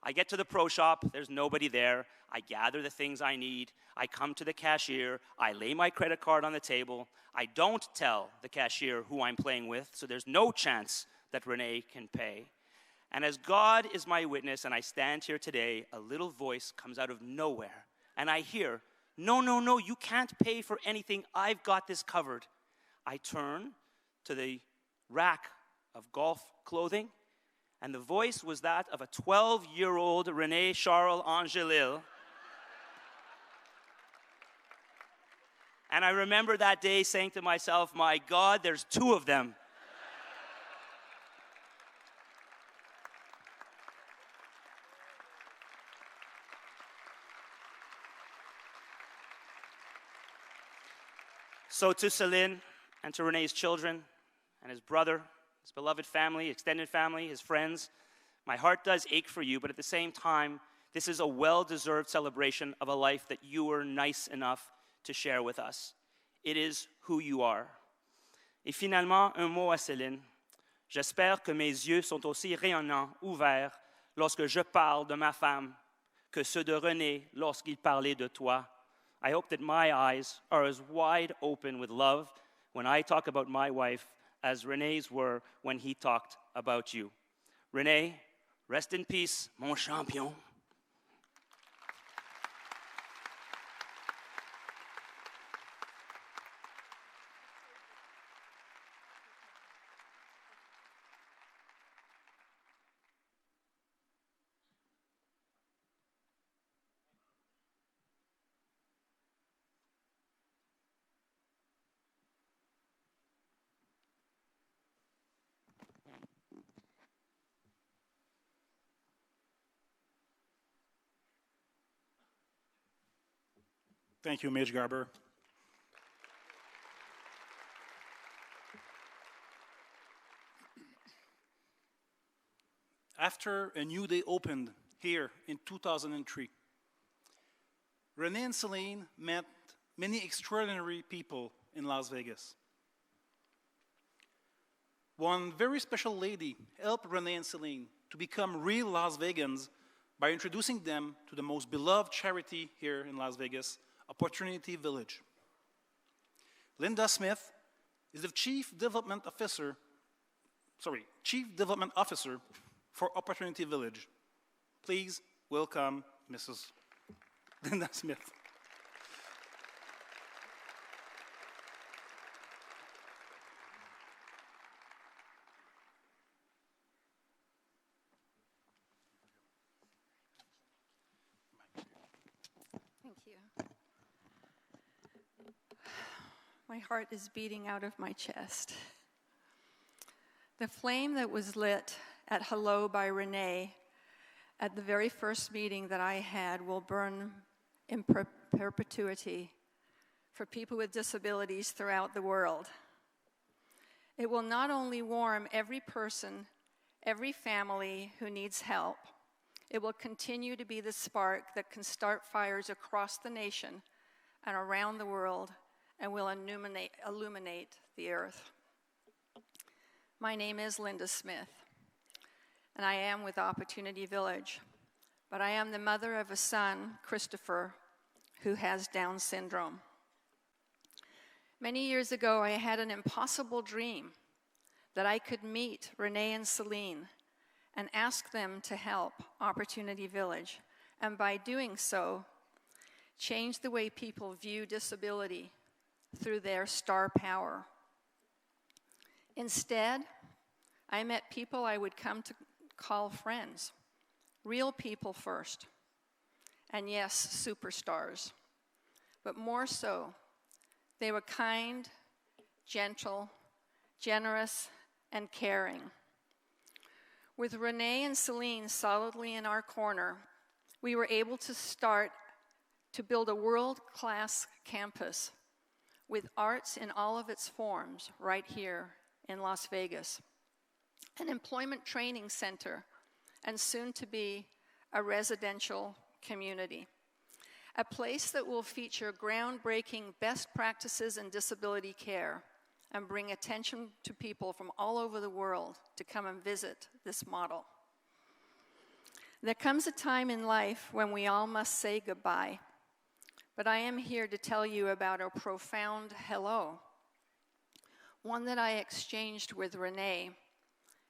I get to the pro shop, there's nobody there. I gather the things I need. I come to the cashier. I lay my credit card on the table. I don't tell the cashier who I'm playing with, so there's no chance that René can pay. And as God is my witness and I stand here today, a little voice comes out of nowhere. And I hear, no, you can't pay for anything. I've got this covered. I turn to the rack of golf clothing, and the voice was that of a 12-year-old René Charles Angélil. And I remember that day saying to myself, my God, there's two of them. So to Céline and to René's children and his brother, his beloved family, extended family, his friends, my heart does ache for you, but at the same time, this is a well-deserved celebration of a life that you were nice enough to share with us. It is who you are. Et finalement, un mot à Céline. J'espère que mes yeux sont aussi rayonnants, ouverts, lorsque je parle de ma femme, que ceux de René lorsqu'il parlait de toi. I hope that my eyes are as wide open with love when I talk about my wife as René's were when he talked about you. René, rest in peace, mon champion. Thank you, Maj Garber. After A New Day opened here in 2003, René and Céline met many extraordinary people in Las Vegas. One very special lady helped René and Céline to become real Las Vegans by introducing them to the most beloved charity here in Las Vegas, Opportunity Village. Linda Smith is the Chief Development Officer for Opportunity Village. Please welcome Mrs. Linda Smith. Thank you. My heart is beating out of my chest. The flame that was lit at Hello by René at the very first meeting that I had will burn in perpetuity for people with disabilities throughout the world. It will not only warm every person, every family who needs help, it will continue to be the spark that can start fires across the nation and around the world and will illuminate the earth. My name is Linda Smith, and I am with Opportunity Village, but I am the mother of a son, Christopher, who has Down syndrome. Many years ago, I had an impossible dream that I could meet René and Celine and ask them to help Opportunity Village, and by doing so, change the way people view disability through their star power. Instead, I met people I would come to call friends, real people first, and yes, superstars. But more so, they were kind, gentle, generous, and caring. With René and Celine solidly in our corner, we were able to start to build a world-class campus with arts in all of its forms right here in Las Vegas, an employment training center, and soon to be a residential community. A place that will feature groundbreaking best practices in disability care and bring attention to people from all over the world to come and visit this model. There comes a time in life when we all must say goodbye, but I am here to tell you about a profound hello, one that I exchanged with René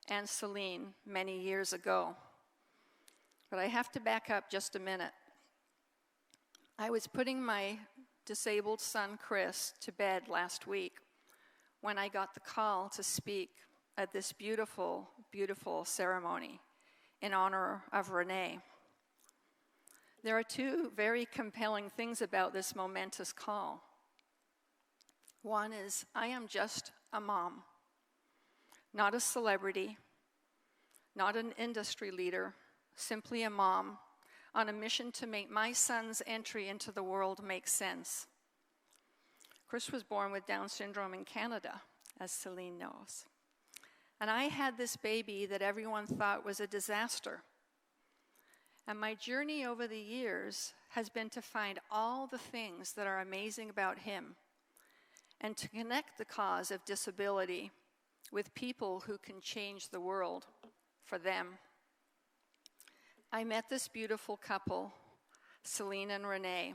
and Celine many years ago. But I have to back up just a minute. I was putting my disabled son, Chris, to bed last week when I got the call to speak at this beautiful, beautiful ceremony in honor of René. There are two very compelling things about this momentous call. One is, I am just a mom, not a celebrity, not an industry leader, simply a mom on a mission to make my son's entry into the world make sense. Chris was born with Down syndrome in Canada, as Celine knows. And I had this baby that everyone thought was a disaster. And my journey over the years has been to find all the things that are amazing about him and to connect the cause of disability with people who can change the world for them. I met this beautiful couple, Celine and René,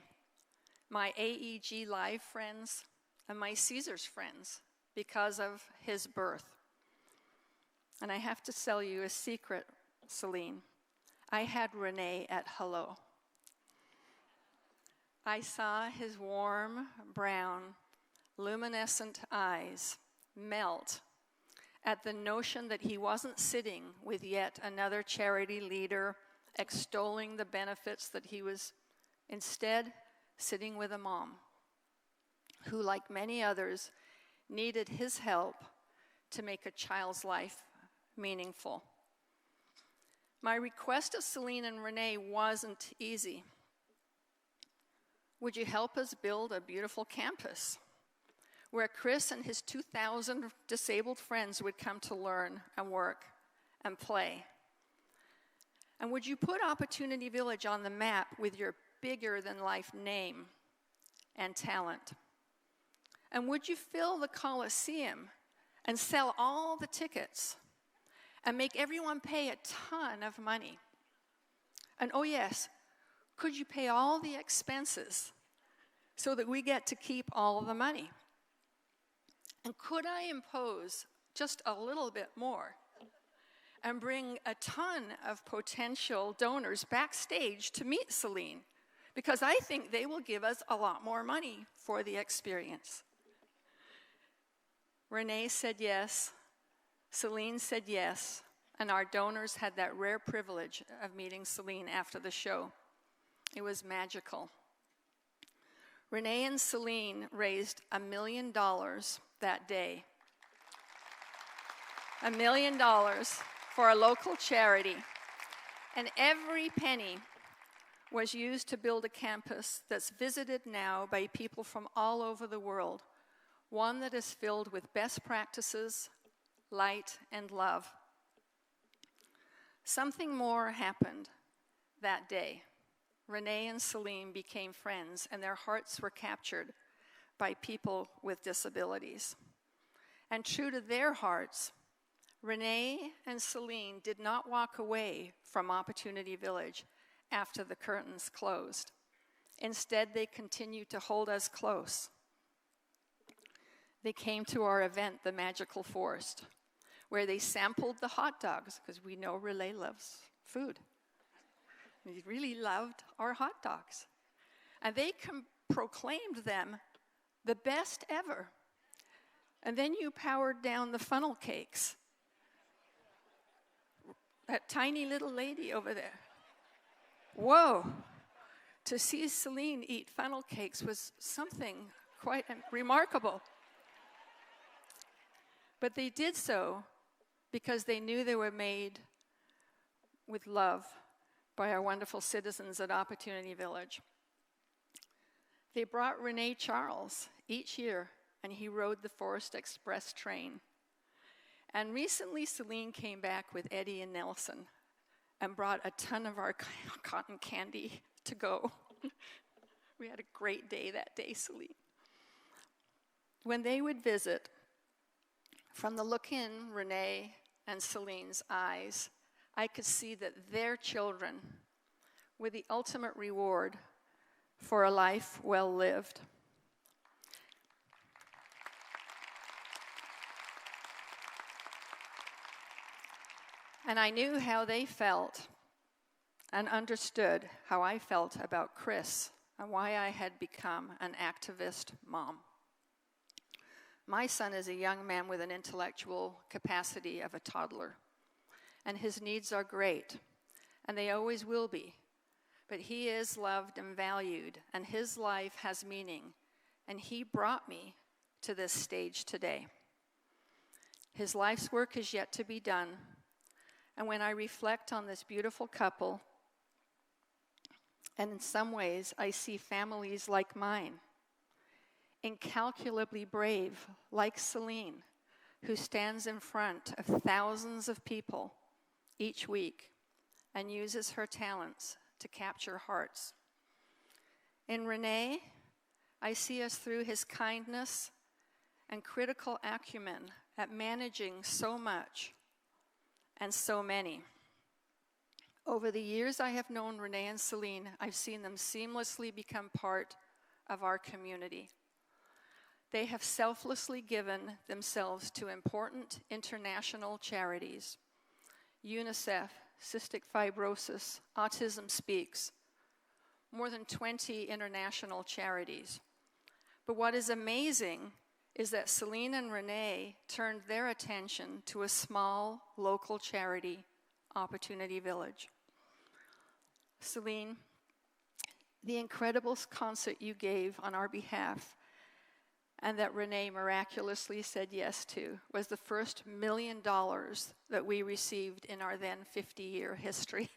my AEG Live friends and my Caesars friends, because of his birth. And I have to tell you a secret, Celine. I had René at hello. I saw his warm, brown, luminescent eyes melt at the notion that he wasn't sitting with yet another charity leader extolling the benefits, that he was instead sitting with a mom who, like many others, needed his help to make a child's life meaningful. My request of Celine and René wasn't easy. Would you help us build a beautiful campus where Chris and his 2,000 disabled friends would come to learn and work and play? And would you put Opportunity Village on the map with your bigger-than-life name and talent? And would you fill the Coliseum and sell all the tickets and make everyone pay a ton of money? And oh yes, could you pay all the expenses so that we get to keep all the money? And could I impose just a little bit more and bring a ton of potential donors backstage to meet Celine? Because I think they will give us a lot more money for the experience. René said yes, Celine said yes, and our donors had that rare privilege of meeting Celine after the show. It was magical. René and Celine raised $1 million that day. $1 million for a local charity. And every penny was used to build a campus that's visited now by people from all over the world, one that is filled with best practices, light, and love. Something more happened that day. René and Celine became friends, and their hearts were captured by people with disabilities. And true to their hearts, René and Celine did not walk away from Opportunity Village after the curtains closed. Instead, they continue to hold us close. They came to our event, The Magical Forest, where they sampled the hot dogs, because we know René loves food. He really loved our hot dogs. And they proclaimed them the best ever. And then you powered down the funnel cakes. That tiny little lady over there. Whoa. To see Celine eat funnel cakes was something quite remarkable. But they did so because they knew they were made with love by our wonderful citizens at Opportunity Village. They brought René Charles each year, and he rode the Forest Express train. And recently, Celine came back with Eddie and Nelson and brought a ton of our cotton candy to go. We had a great day that day, Celine. When they would visit, from the look in René and Celine's eyes, I could see that their children were the ultimate reward for a life well lived. And I knew how they felt and understood how I felt about Chris and why I had become an activist mom. My son is a young man with an intellectual capacity of a toddler, and his needs are great, and they always will be. But he is loved and valued, and his life has meaning, and he brought me to this stage today. His life's work is yet to be done, and when I reflect on this beautiful couple, and in some ways I see families like mine, incalculably brave, like Celine, who stands in front of thousands of people each week and uses her talents to capture hearts. In René, I see us through his kindness and critical acumen at managing so much and so many. Over the years I have known René and Celine, I've seen them seamlessly become part of our community. They have selflessly given themselves to important international charities: UNICEF, Cystic Fibrosis, Autism Speaks, more than 20 international charities. But what is amazing is that Celine and René turned their attention to a small local charity, Opportunity Village. Celine, the incredible concert you gave on our behalf and that René miraculously said yes to was the first $1 million that we received in our then 50-year history.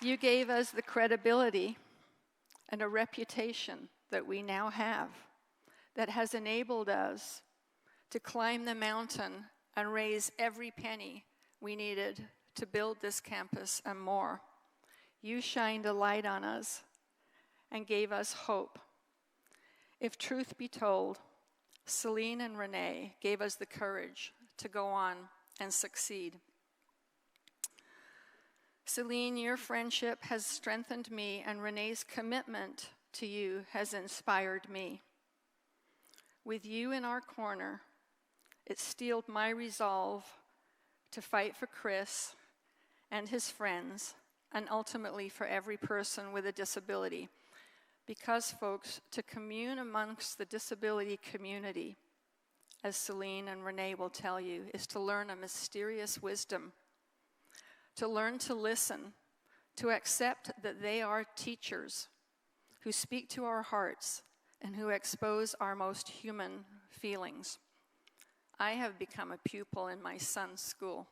You gave us the credibility and a reputation that we now have that has enabled us to climb the mountain and raise every penny we needed to build this campus and more. You shined a light on us and gave us hope. If truth be told, Celine and René gave us the courage to go on and succeed. Celine, your friendship has strengthened me, and René's commitment to you has inspired me. With you in our corner, it steeled my resolve to fight for Chris and his friends, and ultimately for every person with a disability. Because, folks, to commune amongst the disability community, as Celine and René will tell you, is to learn a mysterious wisdom, to learn to listen, to accept that they are teachers who speak to our hearts and who expose our most human feelings. I have become a pupil in my son's school.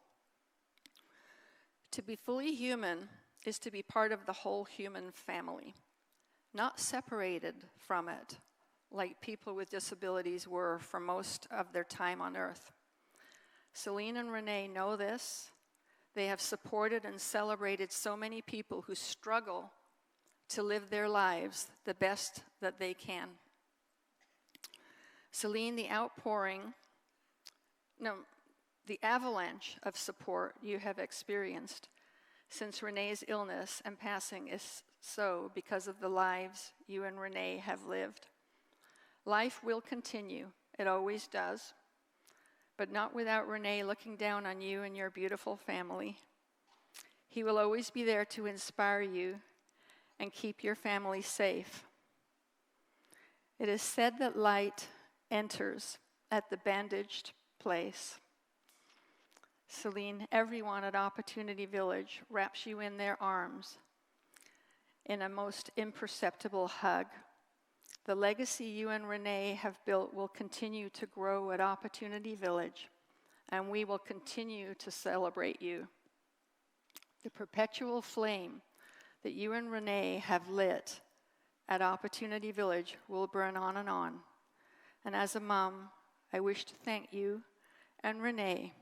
To be fully human is to be part of the whole human family, not separated from it like people with disabilities were for most of their time on earth. Celine and René know this. They have supported and celebrated so many people who struggle to live their lives the best that they can. Celine, the the avalanche of support you have experienced since René's illness and passing is so because of the lives you and René have lived. Life will continue, it always does, but not without René looking down on you and your beautiful family. He will always be there to inspire you and keep your family safe. It is said that light enters at the bandaged place. Celine, everyone at Opportunity Village wraps you in their arms in a most imperceptible hug. The legacy you and René have built will continue to grow at Opportunity Village, and we will continue to celebrate you. The perpetual flame that you and René have lit at Opportunity Village will burn on and on. And as a mom, I wish to thank you and René.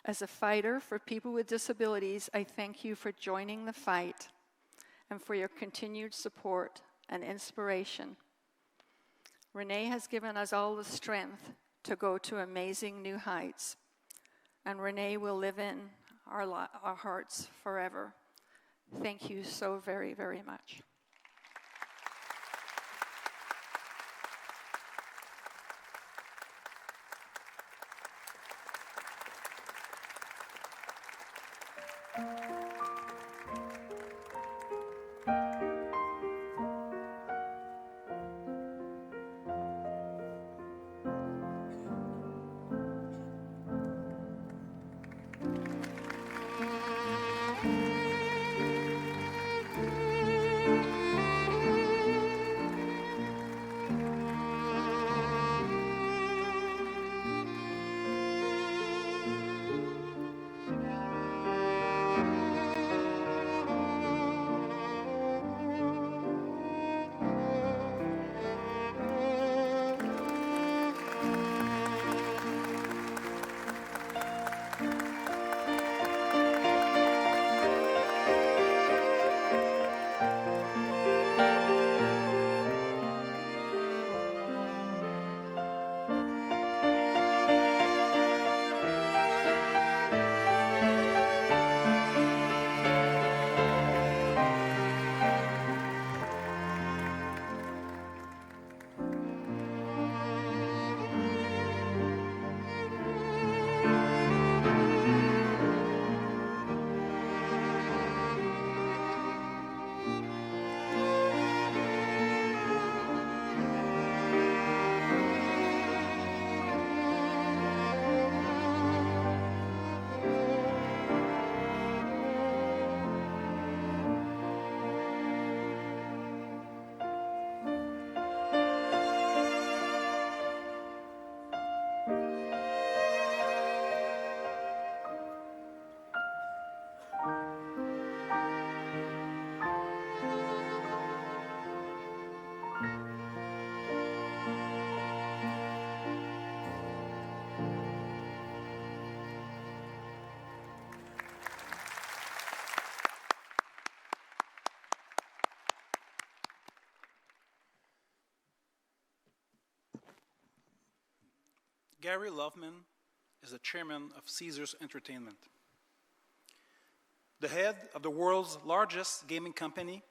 As a fighter for people with disabilities, I thank you for joining the fight and for your continued support and inspiration. René has given us all the strength to go to amazing new heights, and René will live in our hearts forever. Thank you so very, very much. Gary Loveman is the chairman of Caesars Entertainment, the head of the world's largest gaming company,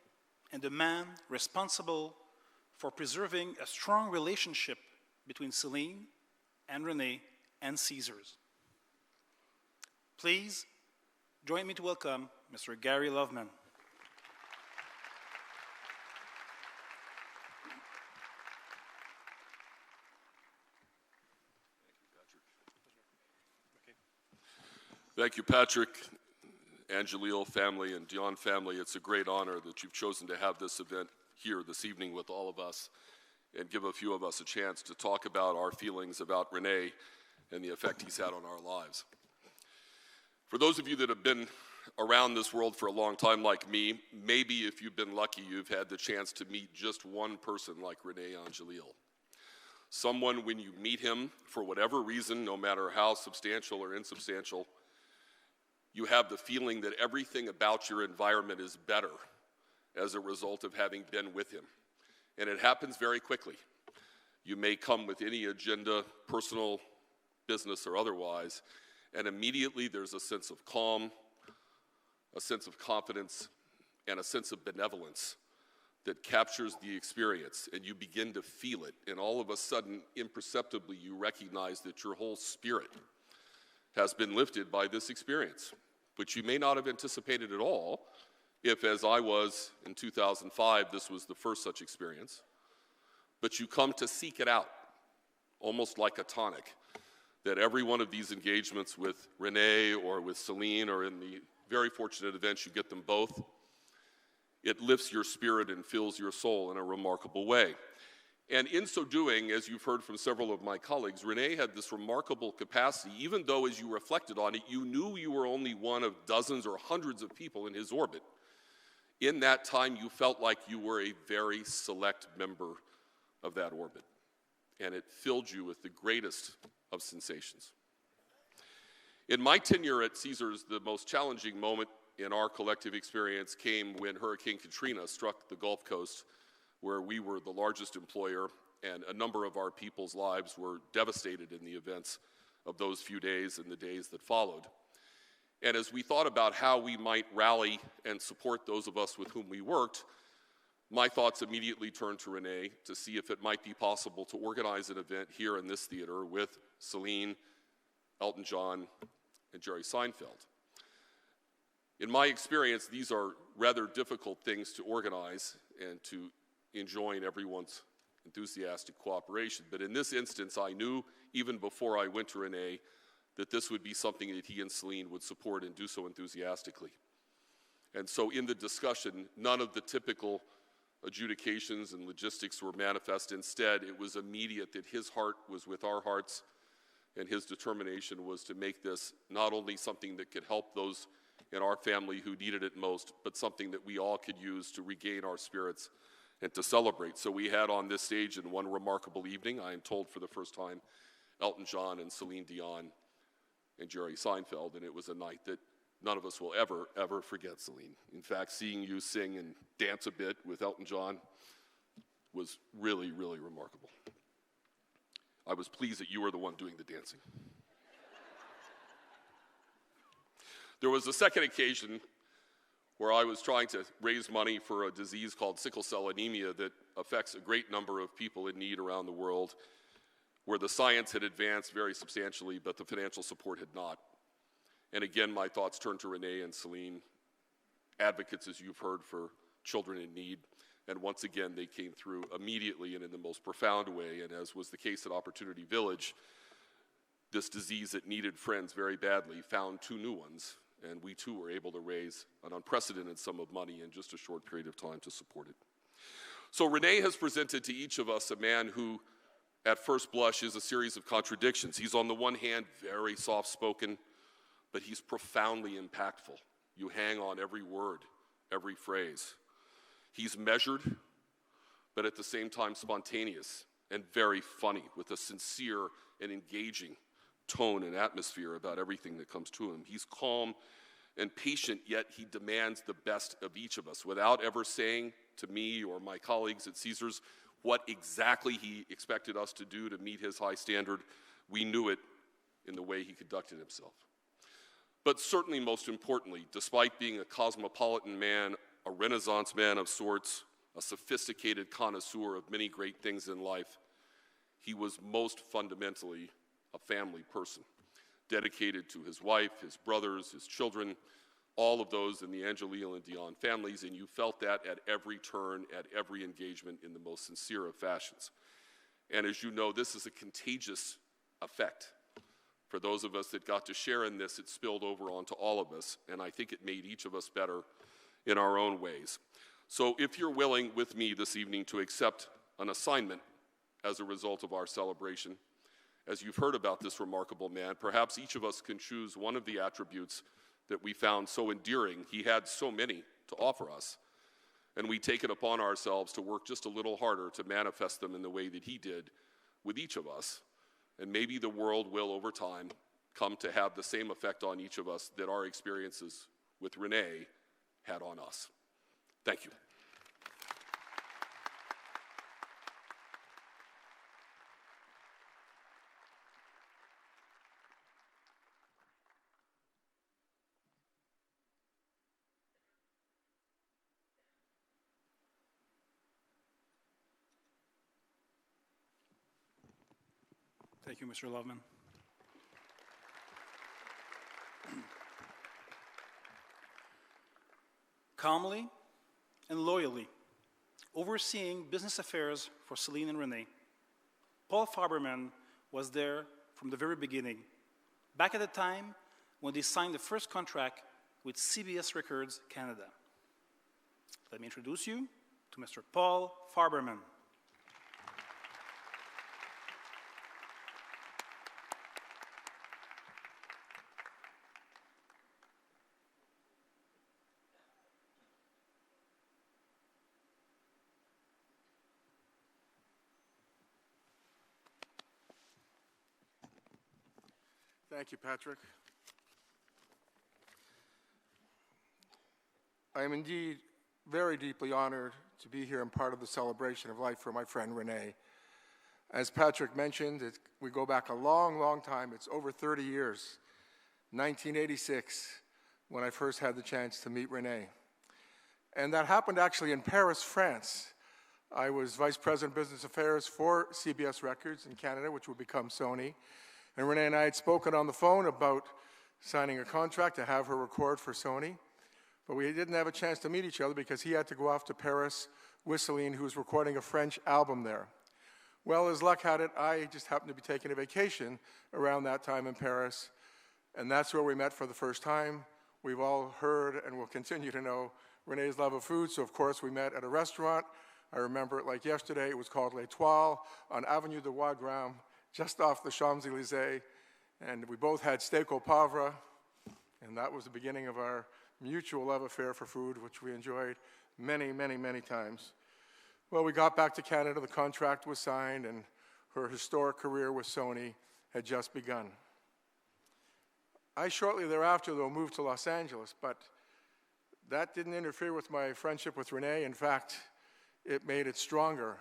and the man responsible for preserving a strong relationship between Celine and René and Caesars. Please join me to welcome Mr. Gary Loveman. Thank you, Patrick, Angélil family, and Dion family. It's a great honor that you've chosen to have this event here this evening with all of us and give a few of us a chance to talk about our feelings about René and the effect he's had on our lives. For those of you that have been around this world for a long time like me, maybe if you've been lucky, you've had the chance to meet just one person like René Angélil. Someone, when you meet him, for whatever reason, no matter how substantial or insubstantial, you have the feeling that everything about your environment is better as a result of having been with him. And it happens very quickly. You may come with any agenda, personal, business, or otherwise, And immediately there's a sense of calm, a sense of confidence, and a sense of benevolence that captures the experience, and you begin to feel it, and all of a sudden, imperceptibly, you recognize that your whole spirit has been lifted by this experience, which you may not have anticipated at all if, as I was in 2005, this was the first such experience. But you come to seek it out, almost like a tonic, that every one of these engagements with René or with Celine, or in the very fortunate events you get them both, it lifts your spirit and fills your soul in a remarkable way. And in so doing, as you've heard from several of my colleagues, René had this remarkable capacity, even though as you reflected on it, you knew you were only one of dozens or hundreds of people in his orbit. In that time, you felt like you were a very select member of that orbit. And it filled you with the greatest of sensations. In my tenure at Caesars, the most challenging moment in our collective experience came when Hurricane Katrina struck the Gulf Coast, where we were the largest employer, and a number of our people's lives were devastated in the events of those few days and the days that followed. And as we thought about how we might rally and support those of us with whom we worked, my thoughts immediately turned to René to see if it might be possible to organize an event here in this theater with Celine, Elton John, and Jerry Seinfeld. In my experience, these are rather difficult things to organize and to enjoin everyone's enthusiastic cooperation. But in this instance, I knew, even before I went to René, that this would be something that he and Celine would support and do so enthusiastically. And so in the discussion, none of the typical adjudications and logistics were manifest. Instead, it was immediate that his heart was with our hearts, and his determination was to make this not only something that could help those in our family who needed it most, but something that we all could use to regain our spirits and to celebrate. So we had on this stage in one remarkable evening, I am told for the first time, Elton John and Celine Dion and Jerry Seinfeld, and it was a night that none of us will ever forget, Celine. In fact, seeing you sing and dance a bit with Elton John was really, really remarkable. I was pleased that you were the one doing the dancing. There was a second occasion where I was trying to raise money for a disease called sickle cell anemia that affects a great number of people in need around the world, where the science had advanced very substantially, but the financial support had not. And again, my thoughts turned to René and Celine, advocates, as you've heard, for children in need. And once again, they came through immediately and in the most profound way. And as was the case at Opportunity Village, this disease that needed friends very badly found two new ones. And we too were able to raise an unprecedented sum of money in just a short period of time to support it. So René has presented to each of us a man who, at first blush, is a series of contradictions. He's on the one hand very soft-spoken, but he's profoundly impactful. You hang on every word, every phrase. He's measured, but at the same time spontaneous and very funny, with a sincere and engaging tone and atmosphere about everything that comes to him. He's calm and patient, yet he demands the best of each of us without ever saying to me or my colleagues at Caesars what exactly he expected us to do to meet his high standard. We knew it in the way he conducted himself. But certainly most importantly, despite being a cosmopolitan man, a Renaissance man of sorts, a sophisticated connoisseur of many great things in life, he was most fundamentally a family person, dedicated to his wife, his brothers, his children, all of those in the Angélil and Dion families, and you felt that at every turn, at every engagement in the most sincere of fashions. And as you know, this is a contagious effect. For those of us that got to share in this, it spilled over onto all of us, and I think it made each of us better in our own ways. So if you're willing with me this evening to accept an assignment as a result of our celebration, as you've heard about this remarkable man, perhaps each of us can choose one of the attributes that we found so endearing. He had so many to offer us, and we take it upon ourselves to work just a little harder to manifest them in the way that he did with each of us. And maybe the world will, over time, come to have the same effect on each of us that our experiences with René had on us. Thank you. Thank you, Mr. Loveman. Calmly and loyally overseeing business affairs for Celine and René, Paul Farberman was there from the very beginning, back at the time when they signed the first contract with CBS Records Canada. Let me introduce you to Mr. Paul Farberman. Thank you, Patrick. I am indeed very deeply honored to be here and part of the celebration of life for my friend René. As Patrick mentioned, we go back a long, long time. It's over 30 years, 1986, when I first had the chance to meet René. And that happened actually in Paris, France. I was Vice President of Business Affairs for CBS Records in Canada, which would become Sony. And René and I had spoken on the phone about signing a contract to have her record for Sony. But we didn't have a chance to meet each other because he had to go off to Paris with Celine, who was recording a French album there. Well, as luck had it, I just happened to be taking a vacation around that time in Paris. And that's where we met for the first time. We've all heard and will continue to know René's love of food. So, of course, we met at a restaurant. I remember it like yesterday. It was called L'Étoile on Avenue de Wagram, just off the Champs-Élysées, and we both had steak au poivre, and that was the beginning of our mutual love affair for food, which we enjoyed many, many, many times. Well, we got back to Canada, the contract was signed, and her historic career with Sony had just begun. I shortly thereafter, though, moved to Los Angeles, but that didn't interfere with my friendship with René. In fact, it made it stronger.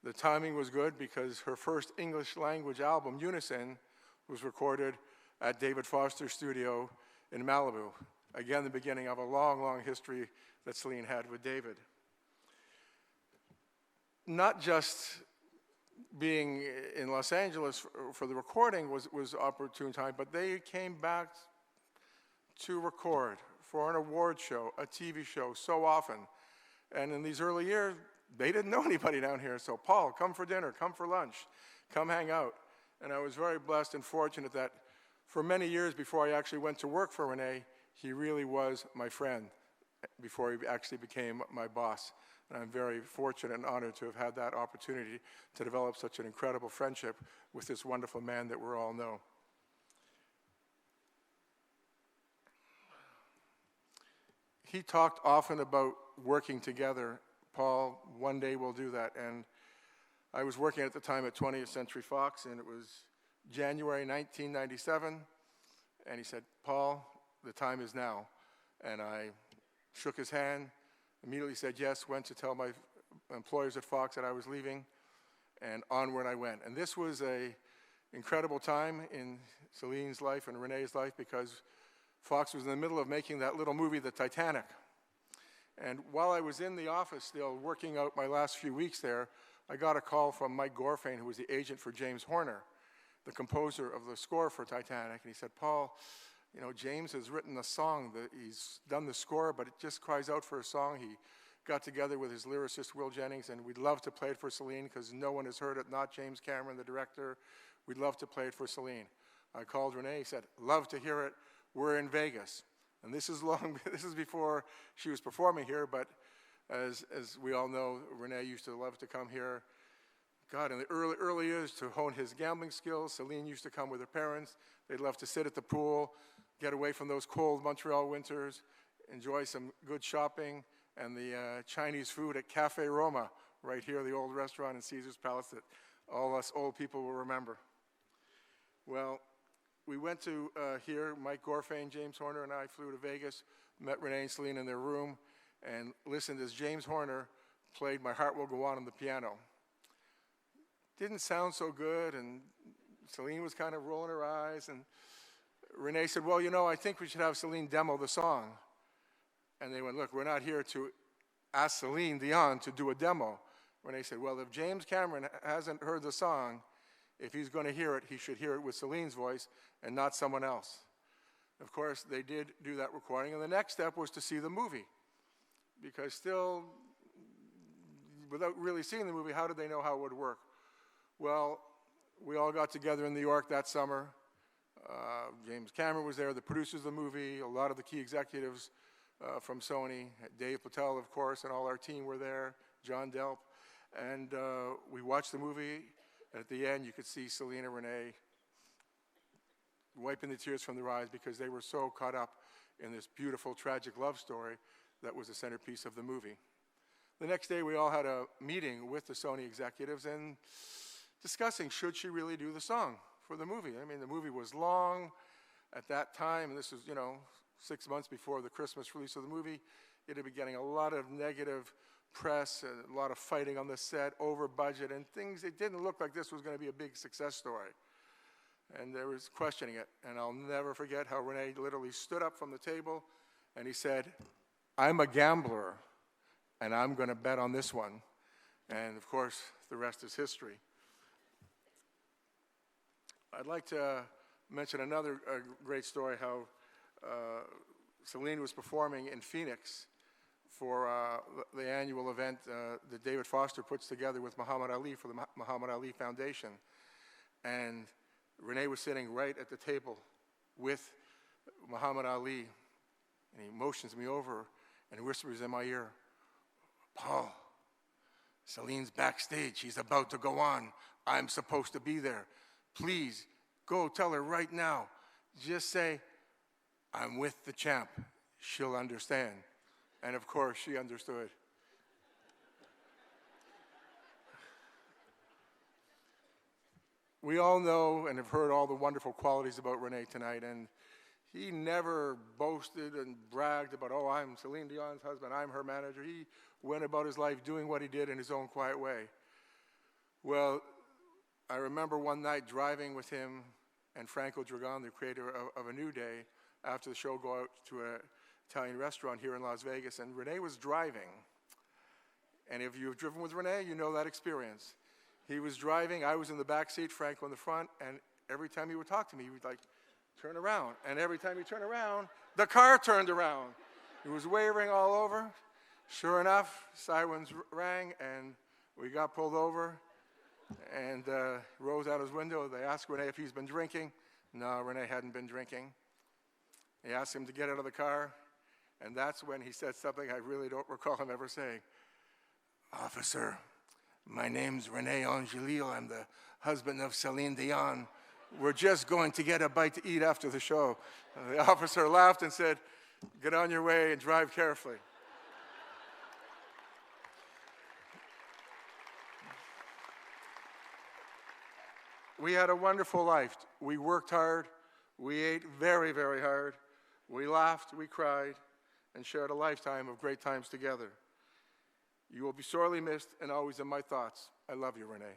The timing was good because her first English language album, Unison, was recorded at David Foster's studio in Malibu. Again, the beginning of a long, long history that Celine had with David. Not just being in Los Angeles for the recording was opportune time, but they came back to record for an award show, a TV show, so often. And in these early years, they didn't know anybody down here, so Paul, come for dinner, come for lunch, come hang out. And I was very blessed and fortunate that for many years before I actually went to work for René, he really was my friend before he actually became my boss. And I'm very fortunate and honored to have had that opportunity to develop such an incredible friendship with this wonderful man that we all know. He talked often about working together. Paul, one day we'll do that. And I was working at the time at 20th Century Fox, and it was January 1997. And he said, Paul, the time is now. And I shook his hand, immediately said yes, went to tell my employers at Fox that I was leaving, and onward I went. And this was an incredible time in Celine's life and René's life because Fox was in the middle of making that little movie, The Titanic. And while I was in the office still working out my last few weeks there, I got a call from Mike Gorfain, who was the agent for James Horner, the composer of the score for Titanic. And he said, Paul, you know, James has written a song, he's done the score, but it just cries out for a song. He got together with his lyricist, Will Jennings, and we'd love to play it for Celine because no one has heard it, not James Cameron, the director. We'd love to play it for Celine. I called René, he said, love to hear it. We're in Vegas. And this is before she was performing here, but as we all know, René used to love to come here. God, in the early years to hone his gambling skills. Celine used to come with her parents. They'd love to sit at the pool, get away from those cold Montreal winters, enjoy some good shopping, and the Chinese food at Cafe Roma, right here, the old restaurant in Caesar's Palace that all us old people will remember. Well, we went to here, Mike Gorfain, James Horner, and I flew to Vegas, met René and Celine in their room, and listened as James Horner played My Heart Will Go On the piano. Didn't sound so good, and Celine was kind of rolling her eyes, and René said, well, you know, I think we should have Celine demo the song. And they went, look, we're not here to ask Celine Dion to do a demo. René said, well, if James Cameron hasn't heard the song, if he's going to hear it, he should hear it with Celine's voice and not someone else. Of course, they did do that recording, and the next step was to see the movie. Because still, without really seeing the movie, how did they know how it would work? Well, we all got together in New York that summer. James Cameron was there, the producers of the movie, a lot of the key executives from Sony, Dave Patel, of course, and all our team were there, John Delp. And we watched the movie, and at the end, you could see Celine and René wiping the tears from their eyes because they were so caught up in this beautiful, tragic love story that was the centerpiece of the movie. The next day, we all had a meeting with the Sony executives and discussing, should she really do the song for the movie? I mean, the movie was long at that time, and this was, 6 months before the Christmas release of the movie. It had been getting a lot of negative press, and a lot of fighting on the set, over budget, and things. It didn't look like this was going to be a big success story. And there was questioning it, and I'll never forget how René literally stood up from the table, and he said, "I'm a gambler, and I'm going to bet on this one." And of course, the rest is history. I'd like to mention another great story, how Celine was performing in Phoenix for the annual event that David Foster puts together with Muhammad Ali for the Muhammad Ali Foundation. And René was sitting right at the table with Muhammad Ali, and he motions me over and whispers in my ear, "Paul, Celine's backstage. She's about to go on. I'm supposed to be there. Please, go tell her right now. Just say, I'm with the champ. She'll understand." And of course, she understood. We all know and have heard all the wonderful qualities about René tonight, and he never boasted and bragged about, "Oh, I'm Celine Dion's husband, I'm her manager." He went about his life doing what he did in his own quiet way. Well, I remember one night driving with him and Franco Dragon, the creator of A New Day, after the show, go out to an Italian restaurant here in Las Vegas, and René was driving. And if you've driven with René, you know that experience. He was driving, I was in the back seat, Franco in the front, and every time he would talk to me, he would turn around. And every time he turned around, the car turned around. He was wavering all over. Sure enough, sirens rang, and we got pulled over, and rose out his window. They asked René if he's been drinking. No, René hadn't been drinking. They asked him to get out of the car, and that's when he said something I really don't recall him ever saying. "Officer, my name's René Angélil. I'm the husband of Celine Dion. We're just going to get a bite to eat after the show." The officer laughed and said, "Get on your way and drive carefully." We had a wonderful life. We worked hard. We ate very, very hard. We laughed, we cried, and shared a lifetime of great times together. You will be sorely missed and always in my thoughts. I love you, René.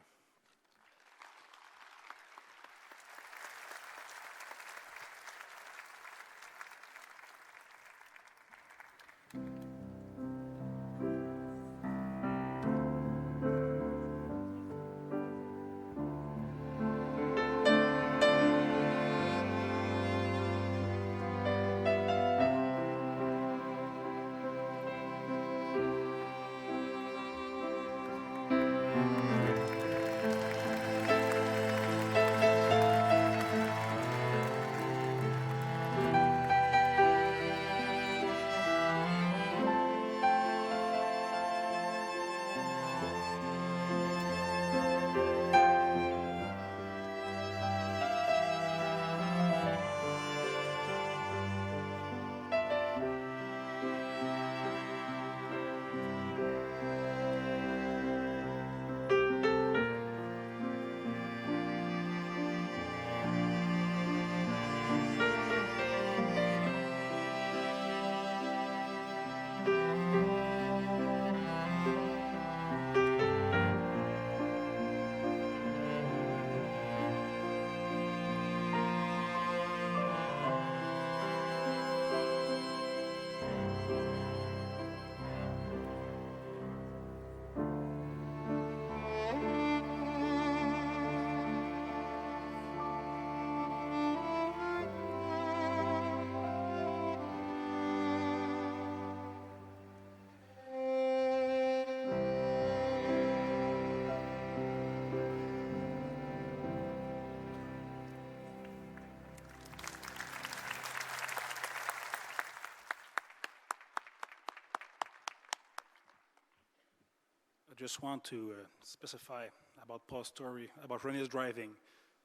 just want to specify about Paul's story, about René's driving.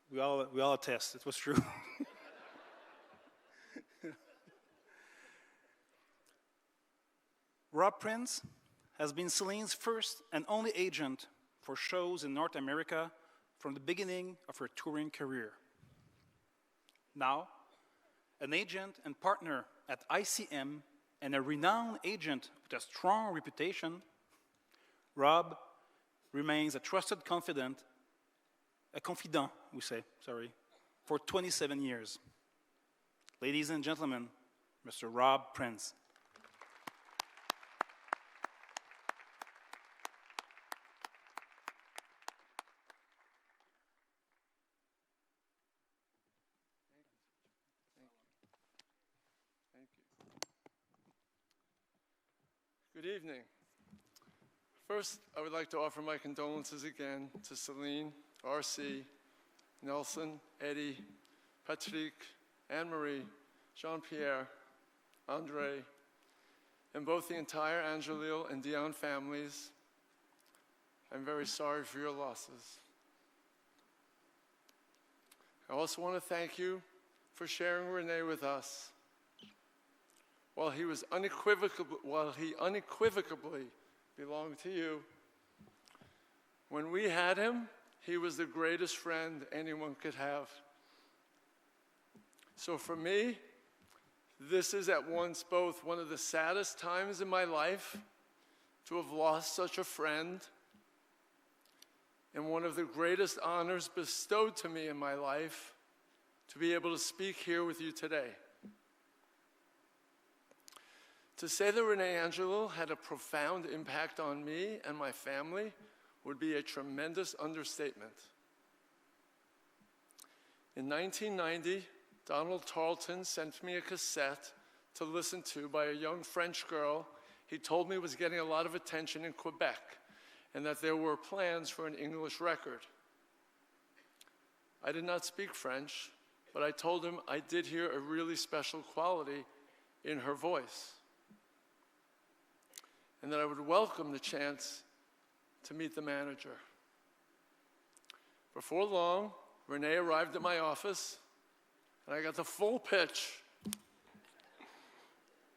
We all attest, it was true. Rob Prince has been Celine's first and only agent for shows in North America from the beginning of her touring career. Now, an agent and partner at ICM and a renowned agent with a strong reputation, Rob remains a trusted confidant, for 27 years. Ladies and gentlemen, Mr. Rob Prince. Good evening. First, I would like to offer my condolences again to Celine, R.C., Nelson, Eddie, Patrick, Anne-Marie, Jean-Pierre, Andre, and both the entire Angélil and Dion families. I'm very sorry for your losses. I also want to thank you for sharing René with us. While he unequivocally belonged to you, when we had him, he was the greatest friend anyone could have. So for me, this is at once both one of the saddest times in my life to have lost such a friend, and one of the greatest honors bestowed to me in my life to be able to speak here with you today. To say that René Angélil had a profound impact on me and my family would be a tremendous understatement. In 1990, Donald Tarleton sent me a cassette to listen to by a young French girl he told me was getting a lot of attention in Quebec and that there were plans for an English record. I did not speak French, but I told him I did hear a really special quality in her voice, and that I would welcome the chance to meet the manager. Before long, René arrived at my office, and I got the full pitch.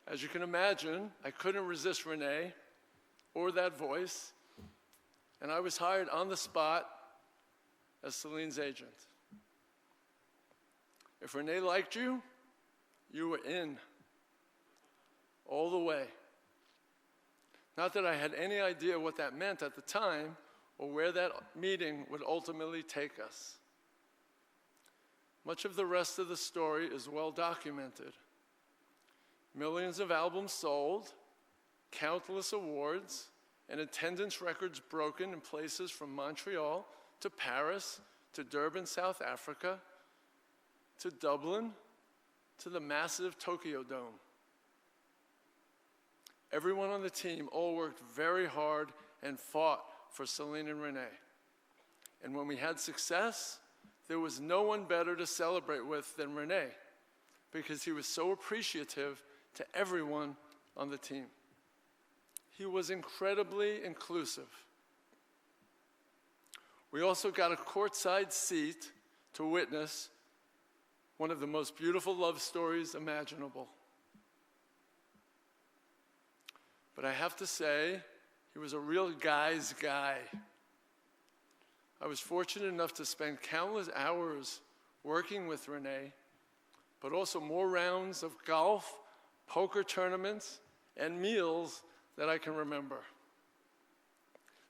As you can imagine, I couldn't resist René or that voice, and I was hired on the spot as Celine's agent. If René liked you, you were in, all the way. Not that I had any idea what that meant at the time or where that meeting would ultimately take us. Much of the rest of the story is well documented. Millions of albums sold, countless awards, and attendance records broken in places from Montreal to Paris to Durban, South Africa, to Dublin, to the massive Tokyo Dome. Everyone on the team all worked very hard and fought for Celine and René. And when we had success, there was no one better to celebrate with than René, because he was so appreciative to everyone on the team. He was incredibly inclusive. We also got a courtside seat to witness one of the most beautiful love stories imaginable. But I have to say, he was a real guy's guy. I was fortunate enough to spend countless hours working with René, but also more rounds of golf, poker tournaments, and meals that I can remember.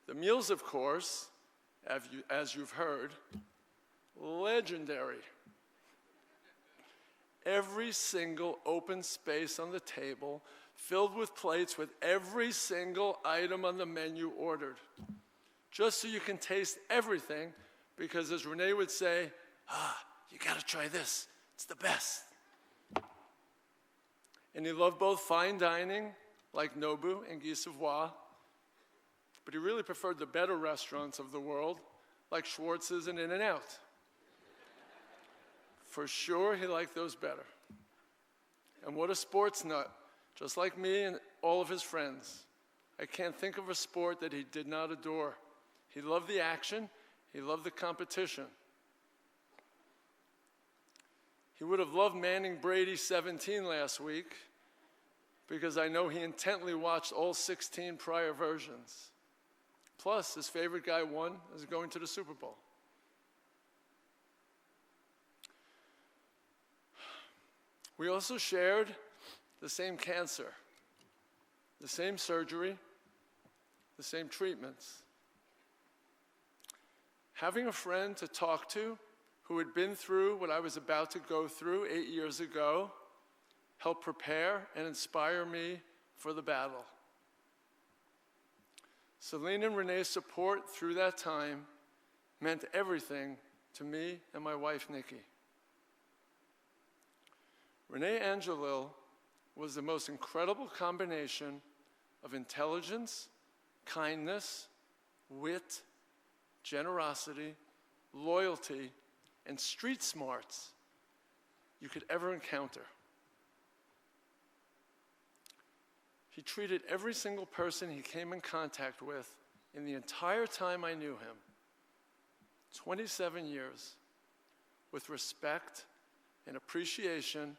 The meals, of course, as you've heard, legendary. Every single open space on the table filled with plates with every single item on the menu ordered, just so you can taste everything, because as René would say, you gotta try this, it's the best. And he loved both fine dining, like Nobu and Guy Savoy, but he really preferred the better restaurants of the world, like Schwartz's and In-N-Out. For sure, he liked those better. And what a sports nut. Just like me and all of his friends, I can't think of a sport that he did not adore. He loved the action. He loved the competition. He would have loved Manning Brady 17 last week because I know he intently watched all 16 prior versions. Plus, his favorite guy won is going to the Super Bowl. We also shared the same cancer, the same surgery, the same treatments. Having a friend to talk to who had been through what I was about to go through 8 years ago helped prepare and inspire me for the battle. Celine and Renee's support through that time meant everything to me and my wife, Nikki. René Angélil was the most incredible combination of intelligence, kindness, wit, generosity, loyalty, and street smarts you could ever encounter. He treated every single person he came in contact with in the entire time I knew him, 27 years, with respect and appreciation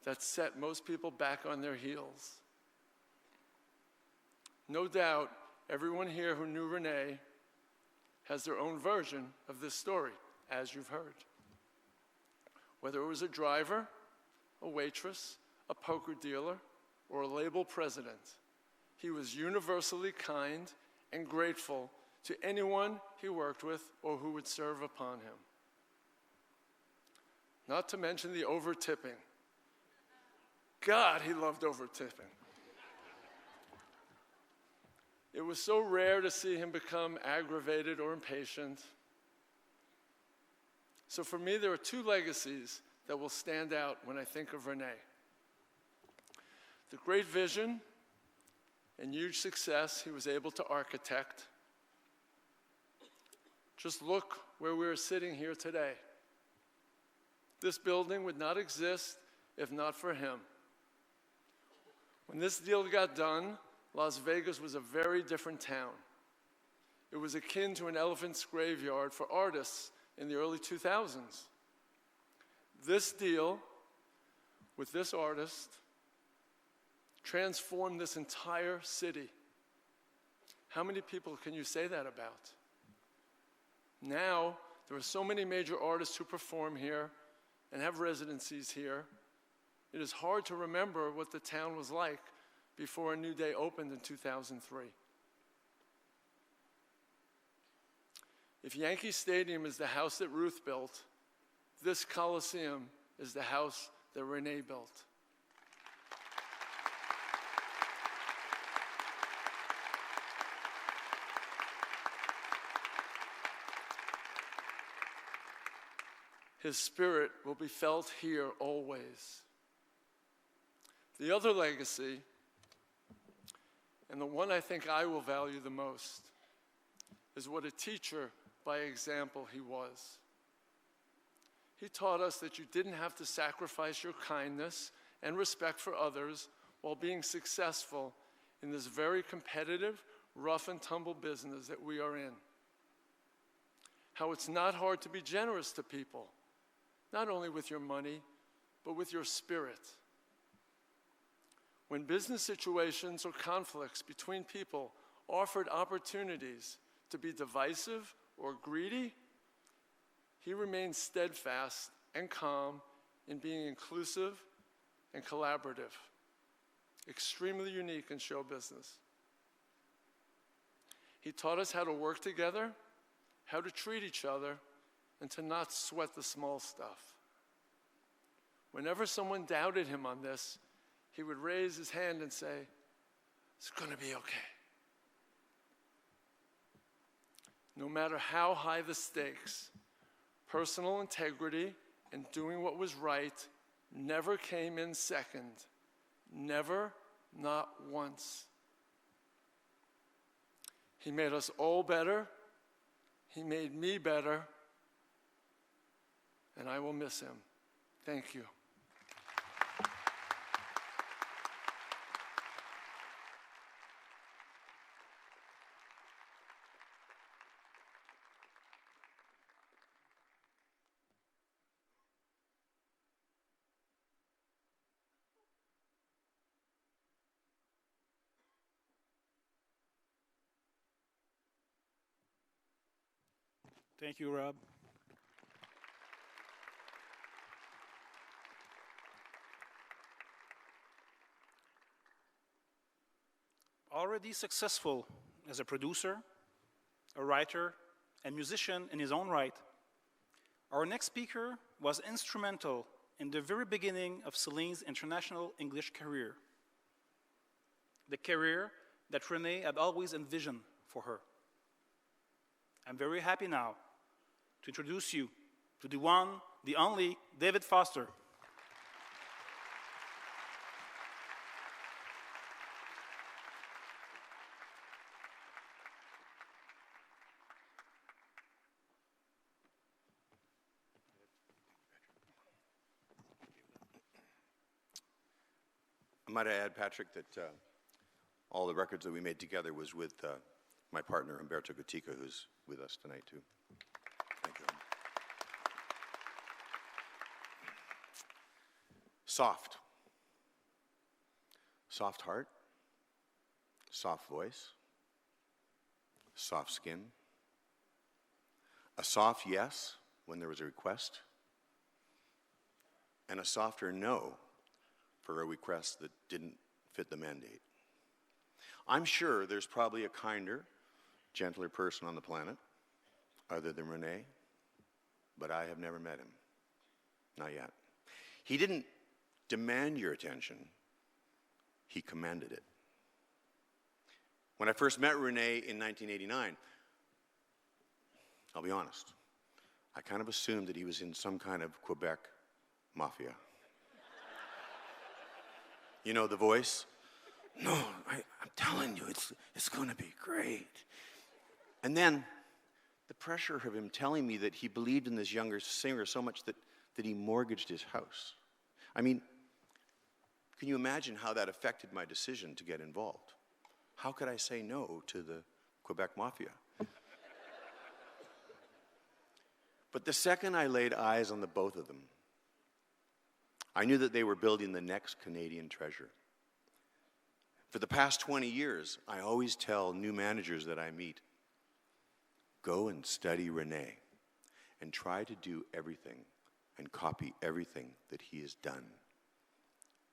that set most people back on their heels. No doubt, everyone here who knew René has their own version of this story, as you've heard. Whether it was a driver, a waitress, a poker dealer, or a label president, he was universally kind and grateful to anyone he worked with or who would serve upon him. Not to mention the over-tipping. God, he loved over-tipping. It was so rare to see him become aggravated or impatient. So for me, there are two legacies that will stand out when I think of René. The great vision and huge success he was able to architect. Just look where we are sitting here today. This building would not exist if not for him. When this deal got done, Las Vegas was a very different town. It was akin to an elephant's graveyard for artists in the early 2000s. This deal with this artist transformed this entire city. How many people can you say that about? Now, there are so many major artists who perform here and have residencies here. It is hard to remember what the town was like before a new day opened in 2003. If Yankee Stadium is the house that Ruth built, this Coliseum is the house that René built. His spirit will be felt here always. The other legacy, and the one I think I will value the most, is what a teacher by example he was. He taught us that you didn't have to sacrifice your kindness and respect for others while being successful in this very competitive, rough and tumble business that we are in. How it's not hard to be generous to people, not only with your money, but with your spirit. When business situations or conflicts between people offered opportunities to be divisive or greedy, he remained steadfast and calm in being inclusive and collaborative. Extremely unique in show business. He taught us how to work together, how to treat each other, and to not sweat the small stuff. Whenever someone doubted him on this, he would raise his hand and say, "It's going to be okay." No matter how high the stakes, personal integrity and doing what was right never came in second. Never, not once. He made us all better. He made me better. And I will miss him. Thank you. Thank you, Rob. Already successful as a producer, a writer, and musician in his own right, our next speaker was instrumental in the very beginning of Celine's international English career, the career that René had always envisioned for her. I'm very happy now to introduce you to the one, the only, David Foster. I might add, Patrick, that all the records that we made together was with my partner, Umberto Gatica, who's with us tonight, too. Thank you. Soft. Soft heart. Soft voice. Soft skin. A soft yes when there was a request. And a softer no for a request that didn't fit the mandate. I'm sure there's probably a kinder, gentler person on the planet other than René, but I have never met him. Not yet. He didn't demand your attention, he commanded it. When I first met René in 1989, I'll be honest, I kind of assumed that he was in some kind of Quebec mafia. You know the voice? No, I'm telling you, it's going to be great. And then the pressure of him telling me that he believed in this younger singer so much that he mortgaged his house. I mean, can you imagine how that affected my decision to get involved? How could I say no to the Quebec Mafia? But the second I laid eyes on the both of them, I knew that they were building the next Canadian treasure. For the past 20 years, I always tell new managers that I meet, go and study René and try to do everything and copy everything that he has done.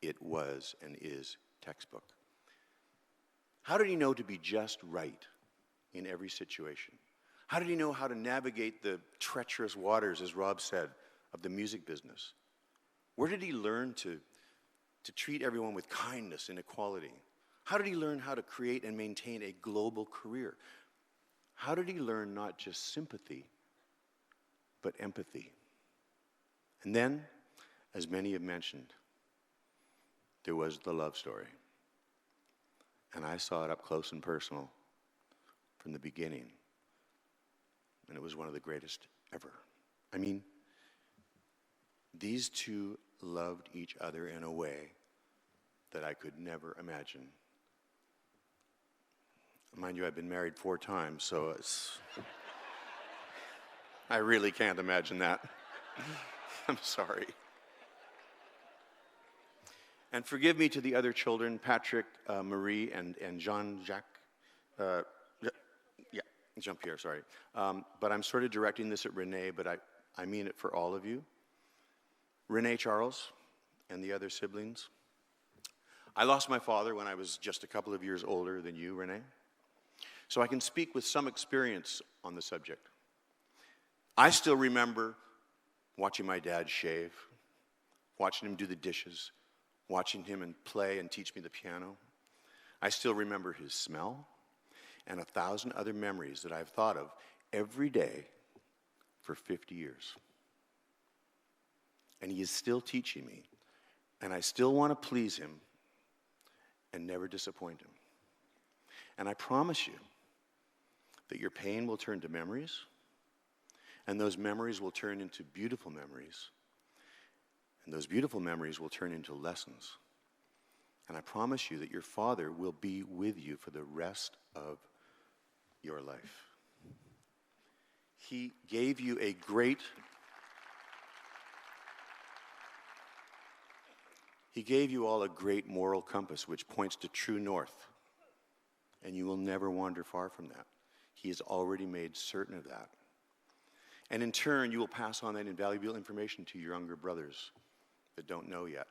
It was and is textbook. How did he know to be just right in every situation? How did he know how to navigate the treacherous waters, as Rob said, of the music business? Where did he learn to treat everyone with kindness and equality? How did he learn how to create and maintain a global career? How did he learn not just sympathy, but empathy? And then, as many have mentioned, there was the love story. And I saw it up close and personal from the beginning. And it was one of the greatest ever. I mean, these two loved each other in a way that I could never imagine. Mind you, I've been married 4 times, so I really can't imagine that. I'm sorry. And forgive me to the other children, Patrick, Marie, and Jean-Jacques. Jean-Pierre, sorry. But I'm sort of directing this at René, but I mean it for all of you. René Charles and the other siblings. I lost my father when I was just a couple of years older than you, René. So I can speak with some experience on the subject. I still remember watching my dad shave, watching him do the dishes, watching him play and teach me the piano. I still remember his smell and 1,000 other memories that I've thought of every day for 50 years. And he is still teaching me, and I still want to please him and never disappoint him. And I promise you that your pain will turn to memories, and those memories will turn into beautiful memories, and those beautiful memories will turn into lessons. And I promise you that your father will be with you for the rest of your life. He gave you a great He gave you all a great moral compass which points to true north, and you will never wander far from that. He has already made certain of that. And in turn, you will pass on that invaluable information to your younger brothers that don't know yet,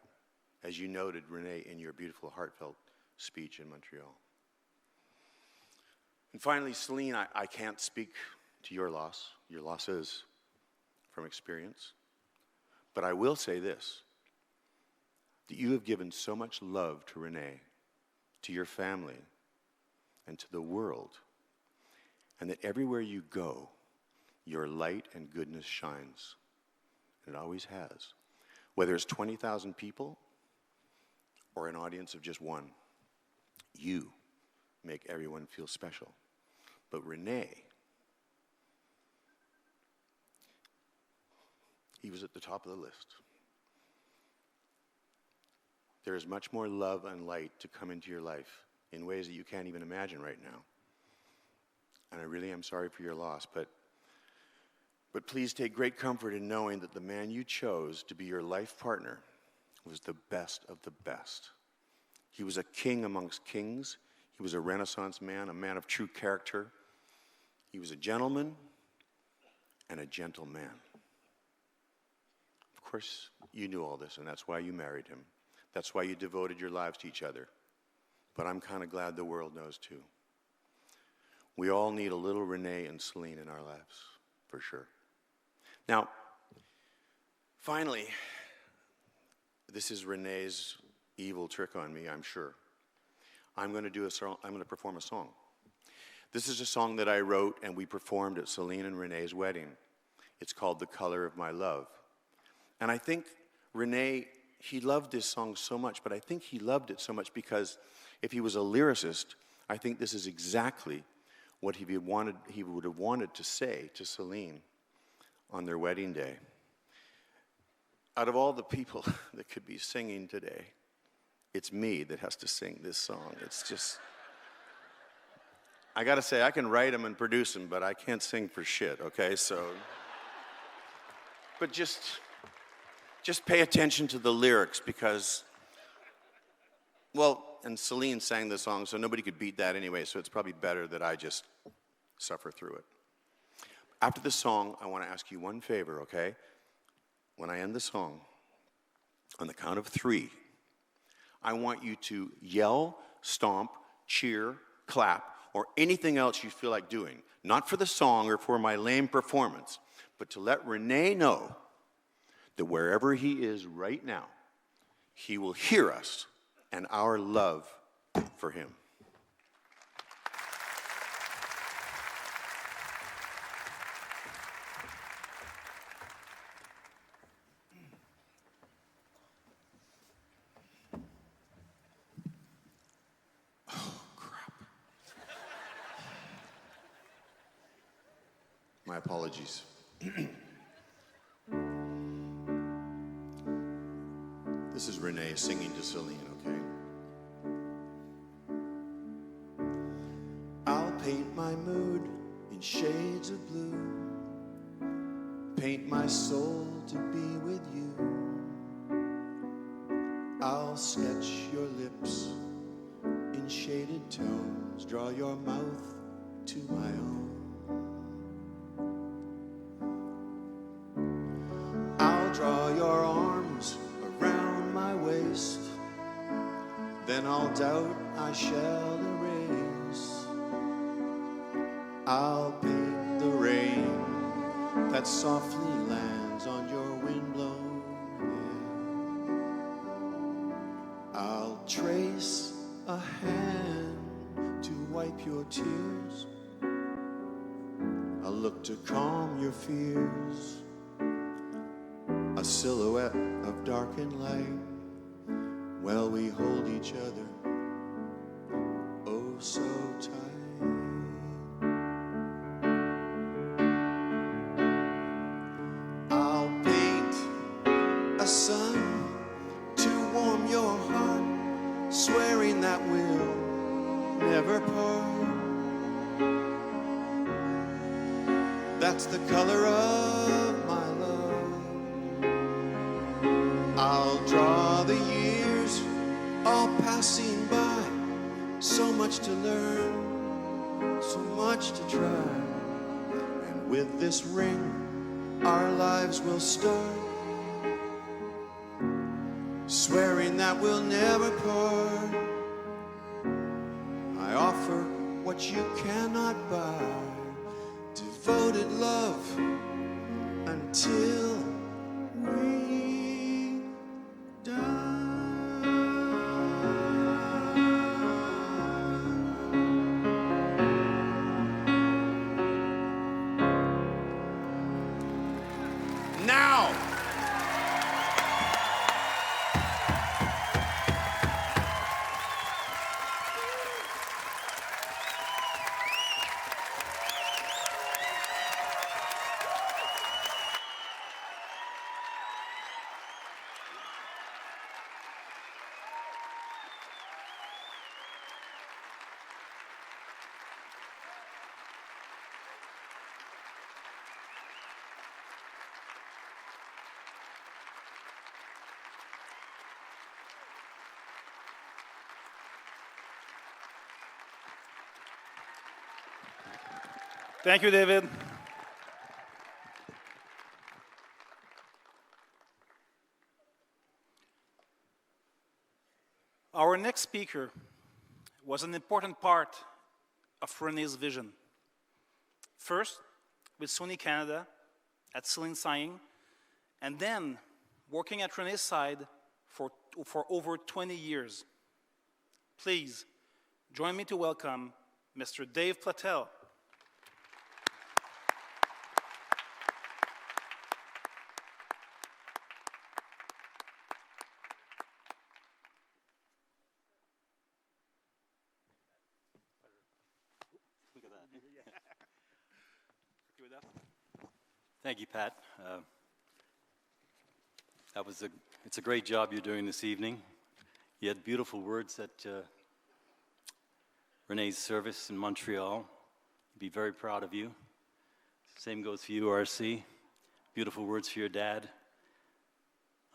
as you noted, Renee, in your beautiful, heartfelt speech in Montreal. And finally, Celine, I can't speak to your losses from experience, but I will say this, that you have given so much love to Renee, to your family, and to the world, and that everywhere you go, your light and goodness shines. And it always has. Whether it's 20,000 people or an audience of just one, you make everyone feel special. But René, he was at the top of the list. There is much more love and light to come into your life in ways that you can't even imagine right now. And I really am sorry for your loss, but please take great comfort in knowing that the man you chose to be your life partner was the best of the best. He was a king amongst kings. He was a Renaissance man, a man of true character. He was a gentleman and a gentleman. Of course, you knew all this, and that's why you married him. That's why you devoted your lives to each other. But I'm kind of glad the world knows too. We all need a little Renee and Celine in our lives, for sure. Now, finally, this is Renee's evil trick on me, I'm sure. I'm going to perform a song. This is a song that I wrote and we performed at Celine and Renee's wedding. It's called The Color of My Love. And I think Renee, he loved this song so much, but I think he loved it so much because if he was a lyricist, I think this is exactly what he would have wanted to say to Celine on their wedding day. Out of all the people that could be singing today, it's me that has to sing this song. It's just, I gotta say, I can write them and produce them, but I can't sing for shit, okay? So, but just pay attention to the lyrics because, well, and Celine sang the song, so nobody could beat that anyway, so it's probably better that I just suffer through it. After the song, I want to ask you one favor, okay? When I end the song, on the count of 3, I want you to yell, stomp, cheer, clap, or anything else you feel like doing. Not for the song or for my lame performance, but to let René know that wherever he is right now, he will hear us and our love for him. My apologies. This is René singing to Celine, okay? I'll paint my mood in shades of blue, paint my soul to be with you. I'll sketch your lips in shaded tones, draw your mouth to my own. Draw your arms around my waist, then all doubt I shall erase. I'll paint the rain that softly lands on your windblown hair. I'll trace a hand to wipe your tears, a look to calm your fears, a silhouette of darkened light, while we hold each other oh so tight. I'll paint a sun to warm your heart, swearing that we'll never part. That's the color of my love. I'll draw the years all passing by, so much to learn, so much to try. And with this ring our lives will start, swearing that we'll never part. I offer what you cannot buy, devoted love until we die. Now, Thank you, David. Our next speaker was an important part of René's vision. First, with Sony Canada at Celine Sighing, and then working at René's side for over 20 years. Please join me to welcome Mr. Dave Platel. Thank you, Pat. It's a great job you're doing this evening. You had beautiful words at René's service in Montreal. He'd be very proud of you. Same goes for you, RC. Beautiful words for your dad.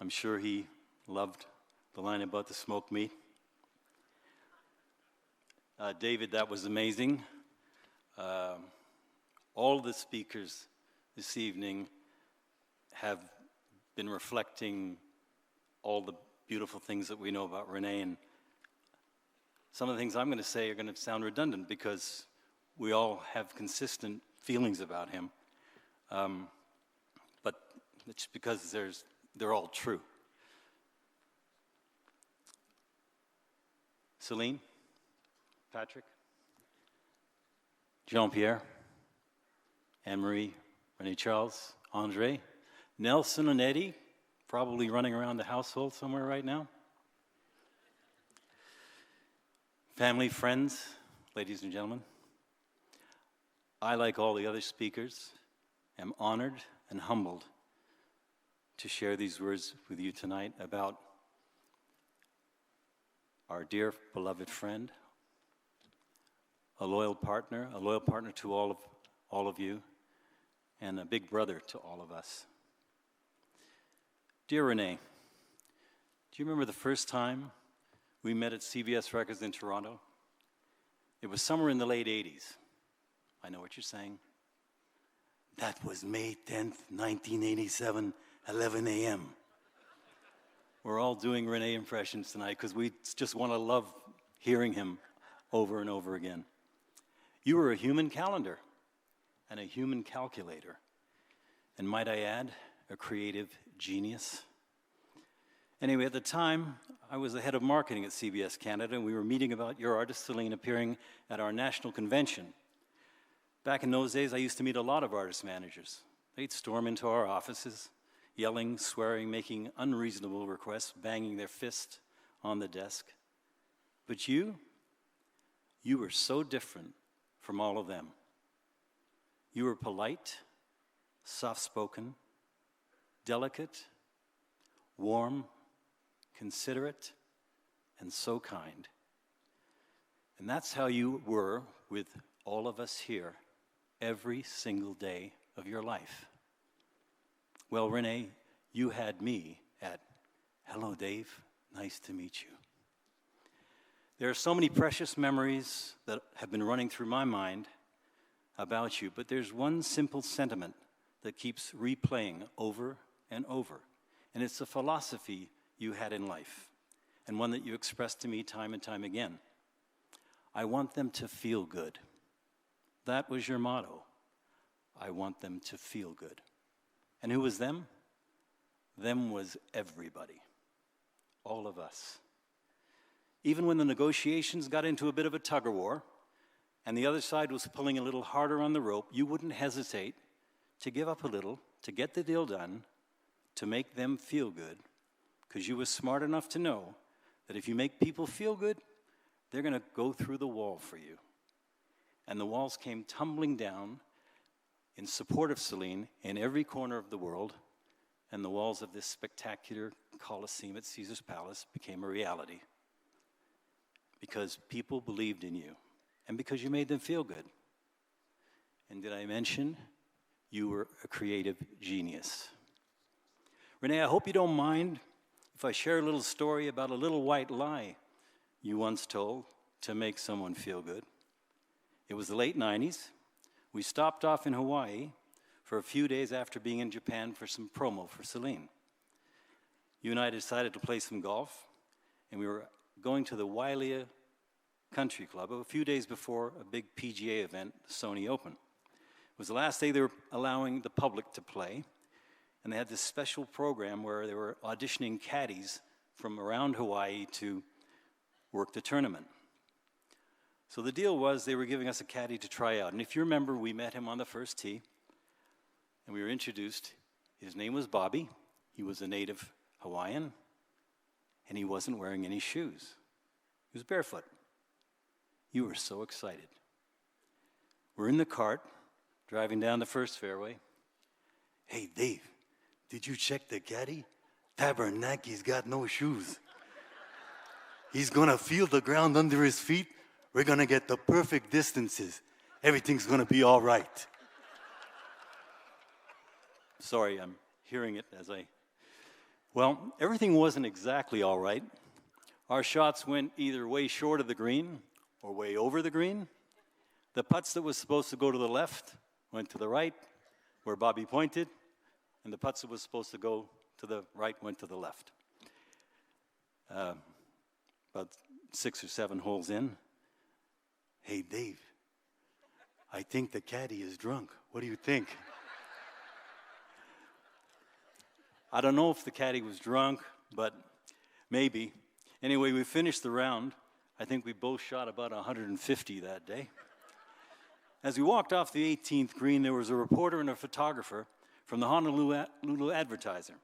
I'm sure he loved the line about the smoked meat. David, that was amazing. All of the speakers this evening have been reflecting all the beautiful things that we know about René, and some of the things I'm going to say are going to sound redundant because we all have consistent feelings about him, but it's because they're all true. Celine, Patrick, Jean-Pierre, Anne-Marie, René Charles, Andre, Nelson and Eddie, probably running around the household somewhere right now. Family, friends, ladies and gentlemen, I, like all the other speakers, am honored and humbled to share these words with you tonight about our dear beloved friend, a loyal partner to all of you, and a big brother to all of us. Dear René, do you remember the first time we met at CBS Records in Toronto? It was somewhere in the late 80s. I know what you're saying. That was May 10th, 1987, 11 a.m. We're all doing René impressions tonight because we just want to love hearing him over and over again. You were a human calendar and a human calculator, and might I add, a creative genius. Anyway, at the time, I was the head of marketing at CBS Canada, and we were meeting about your artist, Celine, appearing at our national convention. Back in those days, I used to meet a lot of artist managers. They'd storm into our offices, yelling, swearing, making unreasonable requests, banging their fist on the desk. But you were so different from all of them. You were polite, soft-spoken, delicate, warm, considerate, and so kind. And that's how you were with all of us here every single day of your life. Well, René, you had me at, hello, Dave, nice to meet you. There are so many precious memories that have been running through my mind about you, but there's one simple sentiment that keeps replaying over and over. And it's a philosophy you had in life, and one that you expressed to me time and time again. I want them to feel good. That was your motto. I want them to feel good. And who was them? Them was everybody, all of us. Even when the negotiations got into a bit of a tug-of-war, and the other side was pulling a little harder on the rope, you wouldn't hesitate to give up a little, to get the deal done, to make them feel good, because you were smart enough to know that if you make people feel good, they're going to go through the wall for you. And the walls came tumbling down in support of Celine in every corner of the world, and the walls of this spectacular Coliseum at Caesar's Palace became a reality because people believed in you and because you made them feel good. And did I mention you were a creative genius? René, I hope you don't mind if I share a little story about a little white lie you once told to make someone feel good. It was the late 90s. We stopped off in Hawaii for a few days after being in Japan for some promo for Celine. You and I decided to play some golf, and we were going to the Wailea Country Club a few days before a big PGA event, the Sony Open. It was the last day they were allowing the public to play, and they had this special program where they were auditioning caddies from around Hawaii to work the tournament. So the deal was they were giving us a caddy to try out. And if you remember, we met him on the first tee, and we were introduced. His name was Bobby. He was a native Hawaiian, and he wasn't wearing any shoes. He was barefoot. You were so excited. We're in the cart, driving down the first fairway. Hey, Dave, did you check the caddy? Tabernaki's got no shoes. He's gonna feel the ground under his feet. We're gonna get the perfect distances. Everything's gonna be all right. Sorry, I'm hearing it as I... Well, everything wasn't exactly all right. Our shots went either way short of the green or way over the green. The putts that was supposed to go to the left went to the right, where Bobby pointed, and the putts that was supposed to go to the right went to the left. About 6 or 7 holes in. Hey, Dave, I think the caddy is drunk. What do you think? I don't know if the caddy was drunk, but maybe. Anyway, we finished the round. I think we both shot about 150 that day. As we walked off the 18th green, there was a reporter and a photographer from the Honolulu Advertiser,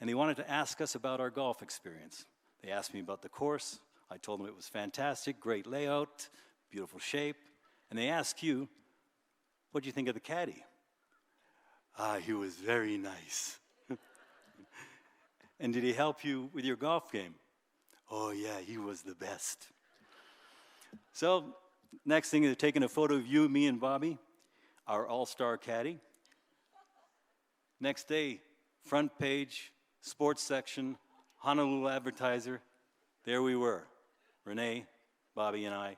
and they wanted to ask us about our golf experience. They asked me about the course. I told them it was fantastic, great layout, beautiful shape. And they asked you, what do you think of the caddy? He was very nice. And did he help you with your golf game? Oh yeah, he was the best. So, next thing, they're taking a photo of you, me, and Bobby, our all-star caddy. Next day, front page, sports section, Honolulu Advertiser. There we were, René, Bobby, and I.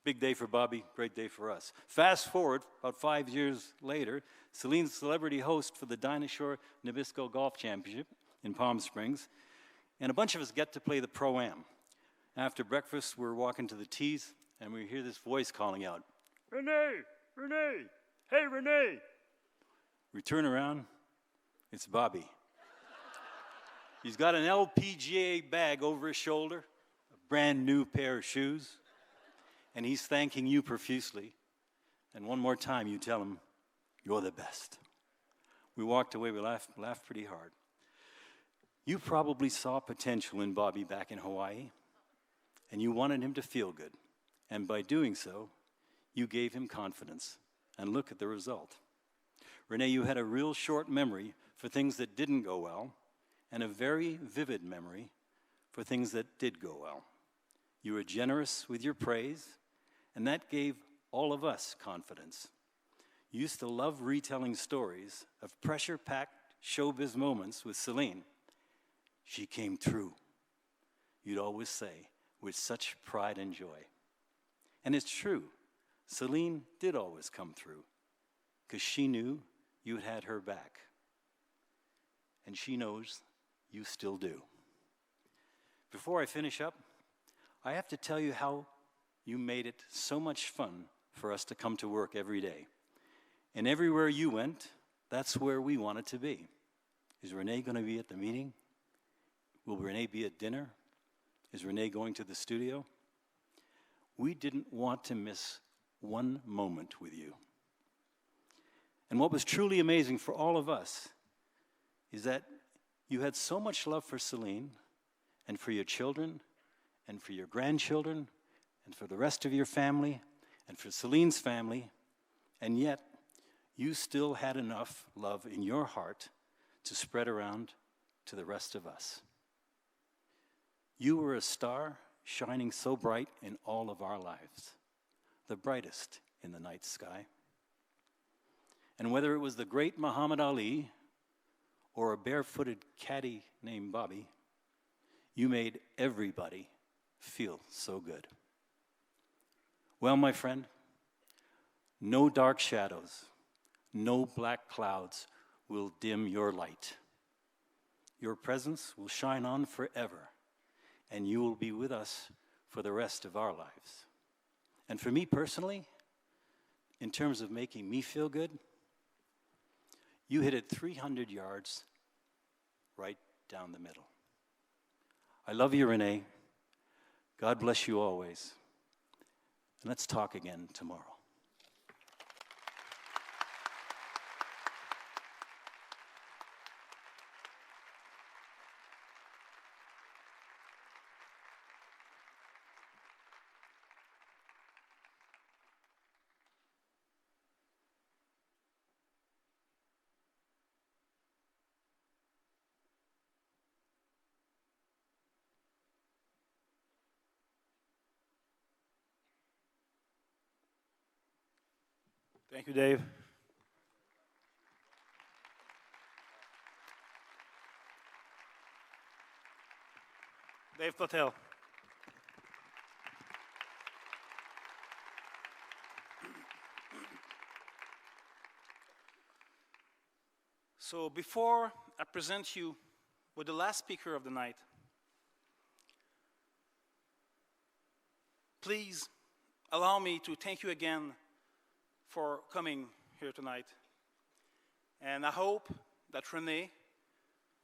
Big day for Bobby, great day for us. Fast forward, about 5 years later, Celine's celebrity host for the Dinah Shore Nabisco Golf Championship in Palm Springs, and a bunch of us get to play the Pro-Am. After breakfast, we're walking to the tees, and we hear this voice calling out, René, René, hey, René. We turn around, it's Bobby. He's got an LPGA bag over his shoulder, a brand new pair of shoes, and he's thanking you profusely. And one more time, you tell him, you're the best. We walked away, we laughed pretty hard. You probably saw potential in Bobby back in Hawaii, and you wanted him to feel good. And by doing so, you gave him confidence. And look at the result. René, you had a real short memory for things that didn't go well, and a very vivid memory for things that did go well. You were generous with your praise, and that gave all of us confidence. You used to love retelling stories of pressure-packed showbiz moments with Celine. She came through, you'd always say, with such pride and joy. And it's true, Celine did always come through, because she knew you had her back. And she knows you still do. Before I finish up, I have to tell you how you made it so much fun for us to come to work every day. And everywhere you went, that's where we wanted to be. Is René going to be at the meeting? Will René be at dinner? Is René going to the studio? We didn't want to miss one moment with you. And what was truly amazing for all of us is that you had so much love for Celine and for your children and for your grandchildren and for the rest of your family and for Celine's family, and yet you still had enough love in your heart to spread around to the rest of us. You were a star shining so bright in all of our lives, the brightest in the night sky. And whether it was the great Muhammad Ali or a barefooted caddy named Bobby, you made everybody feel so good. Well, my friend, no dark shadows, no black clouds will dim your light. Your presence will shine on forever, and you will be with us for the rest of our lives. And for me personally, in terms of making me feel good, you hit it 300 yards right down the middle. I love you, René. God bless you always. And let's talk again tomorrow. Thank you, Dave. Dave Patel. So before I present you with the last speaker of the night, please allow me to thank you again for coming here tonight. And I hope that René,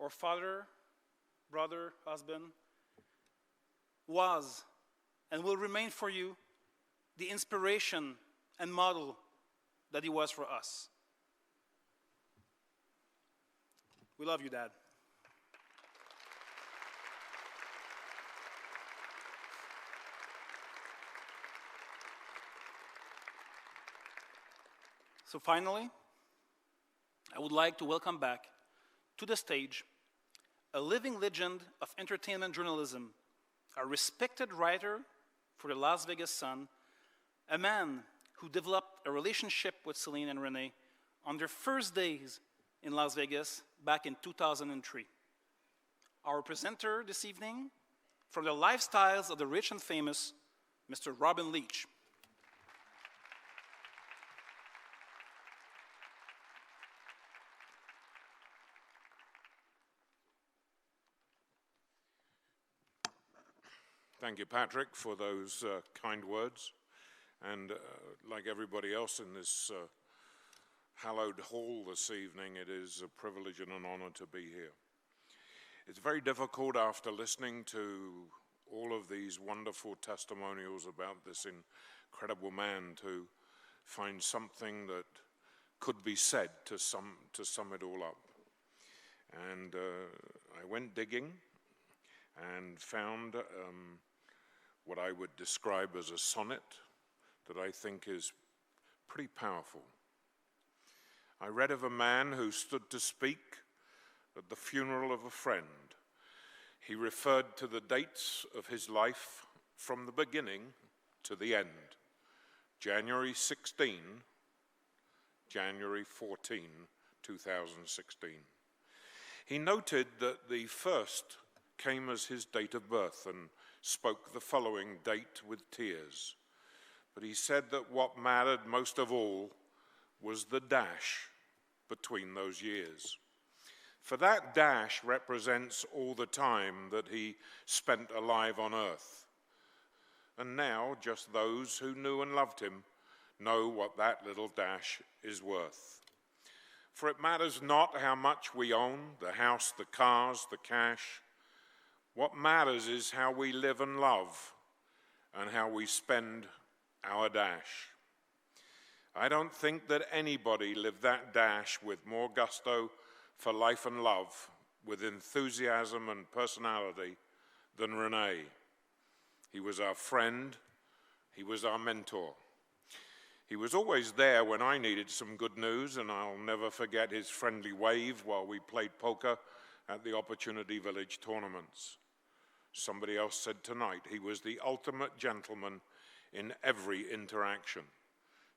our father, brother, husband, was and will remain for you the inspiration and model that he was for us. We love you, Dad. So finally, I would like to welcome back to the stage a living legend of entertainment journalism, a respected writer for the Las Vegas Sun, a man who developed a relationship with Celine and René on their first days in Las Vegas back in 2003. Our presenter this evening, from the lifestyles of the rich and famous, Mr. Robin Leach. Thank you, Patrick, for those kind words. And like everybody else in this hallowed hall this evening, it is a privilege and an honor to be here. It's very difficult after listening to all of these wonderful testimonials about this incredible man to find something that could be said to sum it all up. And I went digging and found what I would describe as a sonnet that I think is pretty powerful. I read of a man who stood to speak at the funeral of a friend. He referred to the dates of his life from the beginning to the end. January 16, January 14, 2016. He noted that the first came as his date of birth and spoke the following date with tears. But he said that what mattered most of all was the dash between those years. For that dash represents all the time that he spent alive on earth. And now, just those who knew and loved him know what that little dash is worth. For it matters not how much we own, the house, the cars, the cash. What matters is how we live and love and how we spend our dash. I don't think that anybody lived that dash with more gusto for life and love, with enthusiasm and personality than René. He was our friend. He was our mentor. He was always there when I needed some good news, and I'll never forget his friendly wave while we played poker at the Opportunity Village tournaments. Somebody else said tonight he was the ultimate gentleman in every interaction.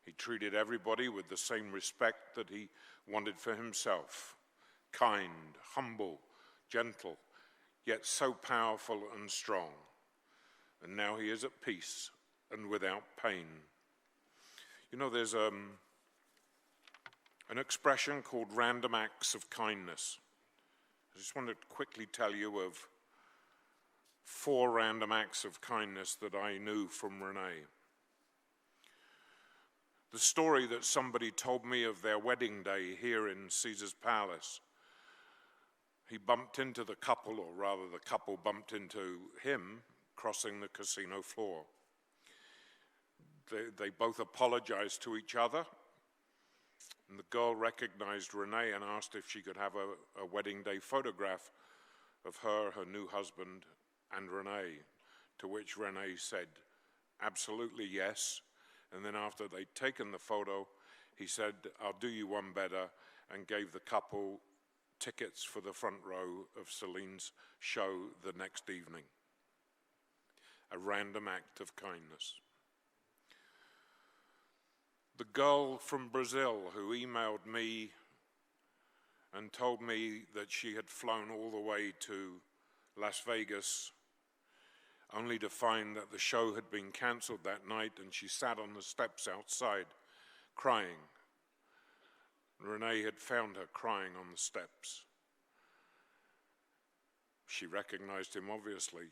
He treated everybody with the same respect that he wanted for himself. Kind, humble, gentle, yet so powerful and strong. And now he is at peace and without pain. You know, there's an expression called random acts of kindness. I just want to quickly tell you of 4 random acts of kindness that I knew from René. The story that somebody told me of their wedding day here in Caesar's Palace. He bumped into the couple, or rather the couple bumped into him, crossing the casino floor. They both apologized to each other, and the girl recognized René and asked if she could have a wedding day photograph of her new husband, and René, to which René said, absolutely yes. And then after they'd taken the photo, he said, I'll do you one better, and gave the couple tickets for the front row of Celine's show the next evening. A random act of kindness. The girl from Brazil who emailed me and told me that she had flown all the way to Las Vegas only to find that the show had been canceled that night, and she sat on the steps outside crying. René had found her crying on the steps. She recognized him, obviously,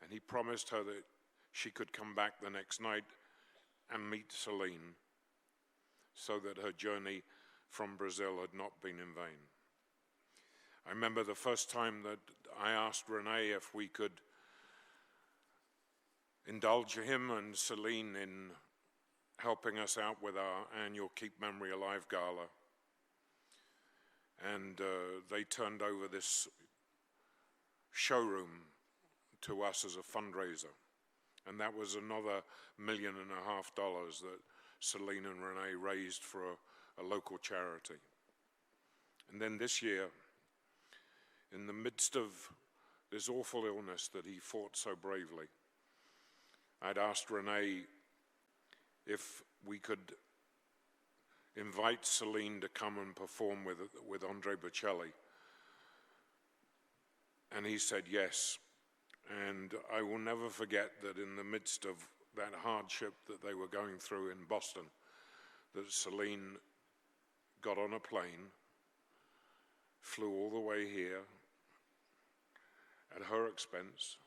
and he promised her that she could come back the next night and meet Celine, so that her journey from Brazil had not been in vain. I remember the first time that I asked René if we could indulge him and Celine in helping us out with our annual Keep Memory Alive Gala. And they turned over this showroom to us as a fundraiser. And that was another $1.5 million that Celine and René raised for a local charity. And then this year, in the midst of this awful illness that he fought so bravely, I'd asked René if we could invite Celine to come and perform with Andre Bocelli. And he said yes. And I will never forget that in the midst of that hardship that they were going through in Boston, that Celine got on a plane, flew all the way here at her expense,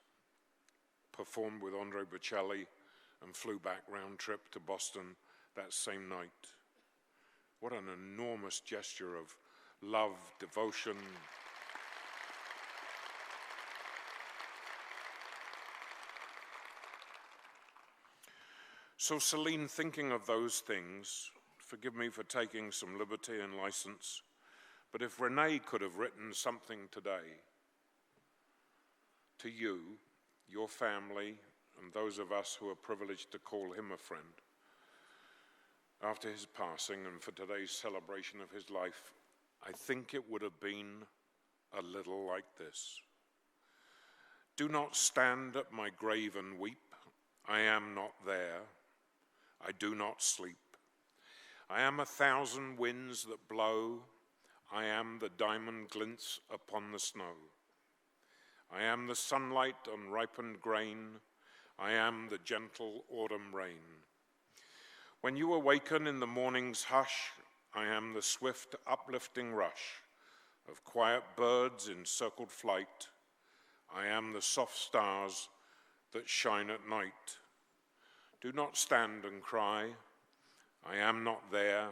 performed with Andre Bocelli, and flew back round trip to Boston that same night. What an enormous gesture of love, devotion. So Celine, thinking of those things, forgive me for taking some liberty and license, but if René could have written something today to you, your family, and those of us who are privileged to call him a friend, after his passing and for today's celebration of his life, I think it would have been a little like this. Do not stand at my grave and weep. I am not there. I do not sleep. I am 1,000 winds that blow. I am the diamond glints upon the snow. I am the sunlight on ripened grain. I am the gentle autumn rain. When you awaken in the morning's hush, I am the swift, uplifting rush of quiet birds in circled flight. I am the soft stars that shine at night. Do not stand and cry. I am not there.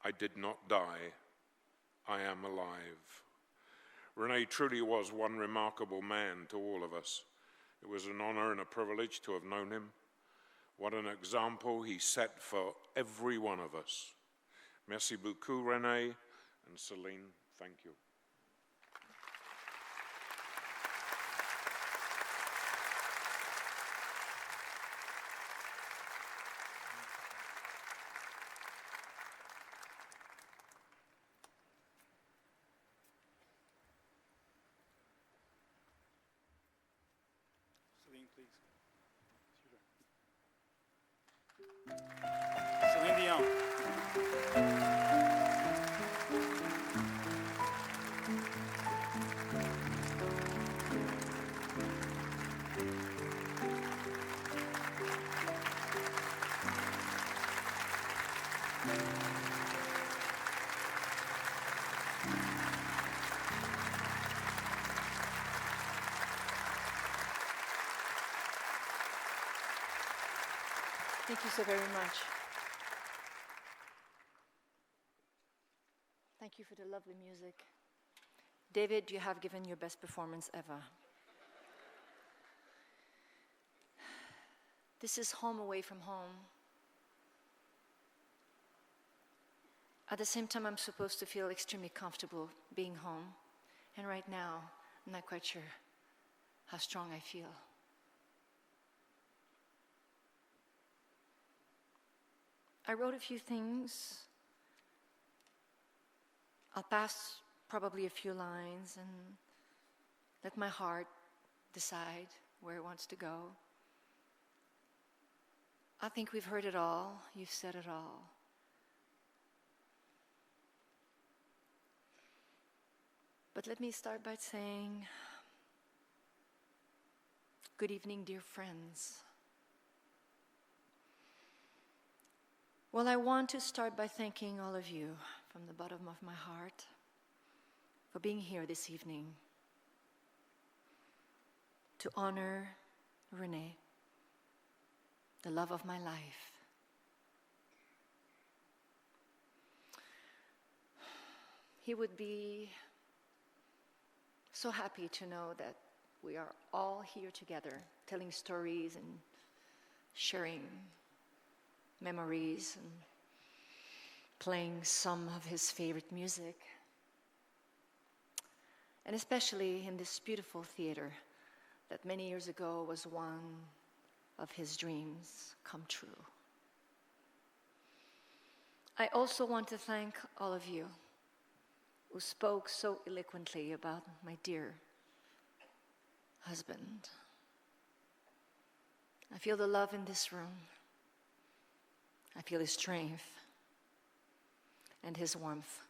I did not die. I am alive. René truly was one remarkable man to all of us. It was an honor and a privilege to have known him. What an example he set for every one of us. Merci beaucoup, René, and Celine, thank you. Celine, please. Celine Dion. Thank you so very much. Thank you for the lovely music. David, you have given your best performance ever. This is home away from home. At the same time, I'm supposed to feel extremely comfortable being home. And right now, I'm not quite sure how strong I feel. I wrote a few things. I'll pass probably a few lines and let my heart decide where it wants to go. I think we've heard it all. You've said it all. But let me start by saying, good evening, dear friends. Well, I want to start by thanking all of you from the bottom of my heart for being here this evening to honor René, the love of my life. He would be so happy to know that we are all here together, telling stories and sharing memories and playing some of his favorite music. And especially in this beautiful theater that many years ago was one of his dreams come true. I also want to thank all of you who spoke so eloquently about my dear husband. I feel the love in this room. I feel his strength and his warmth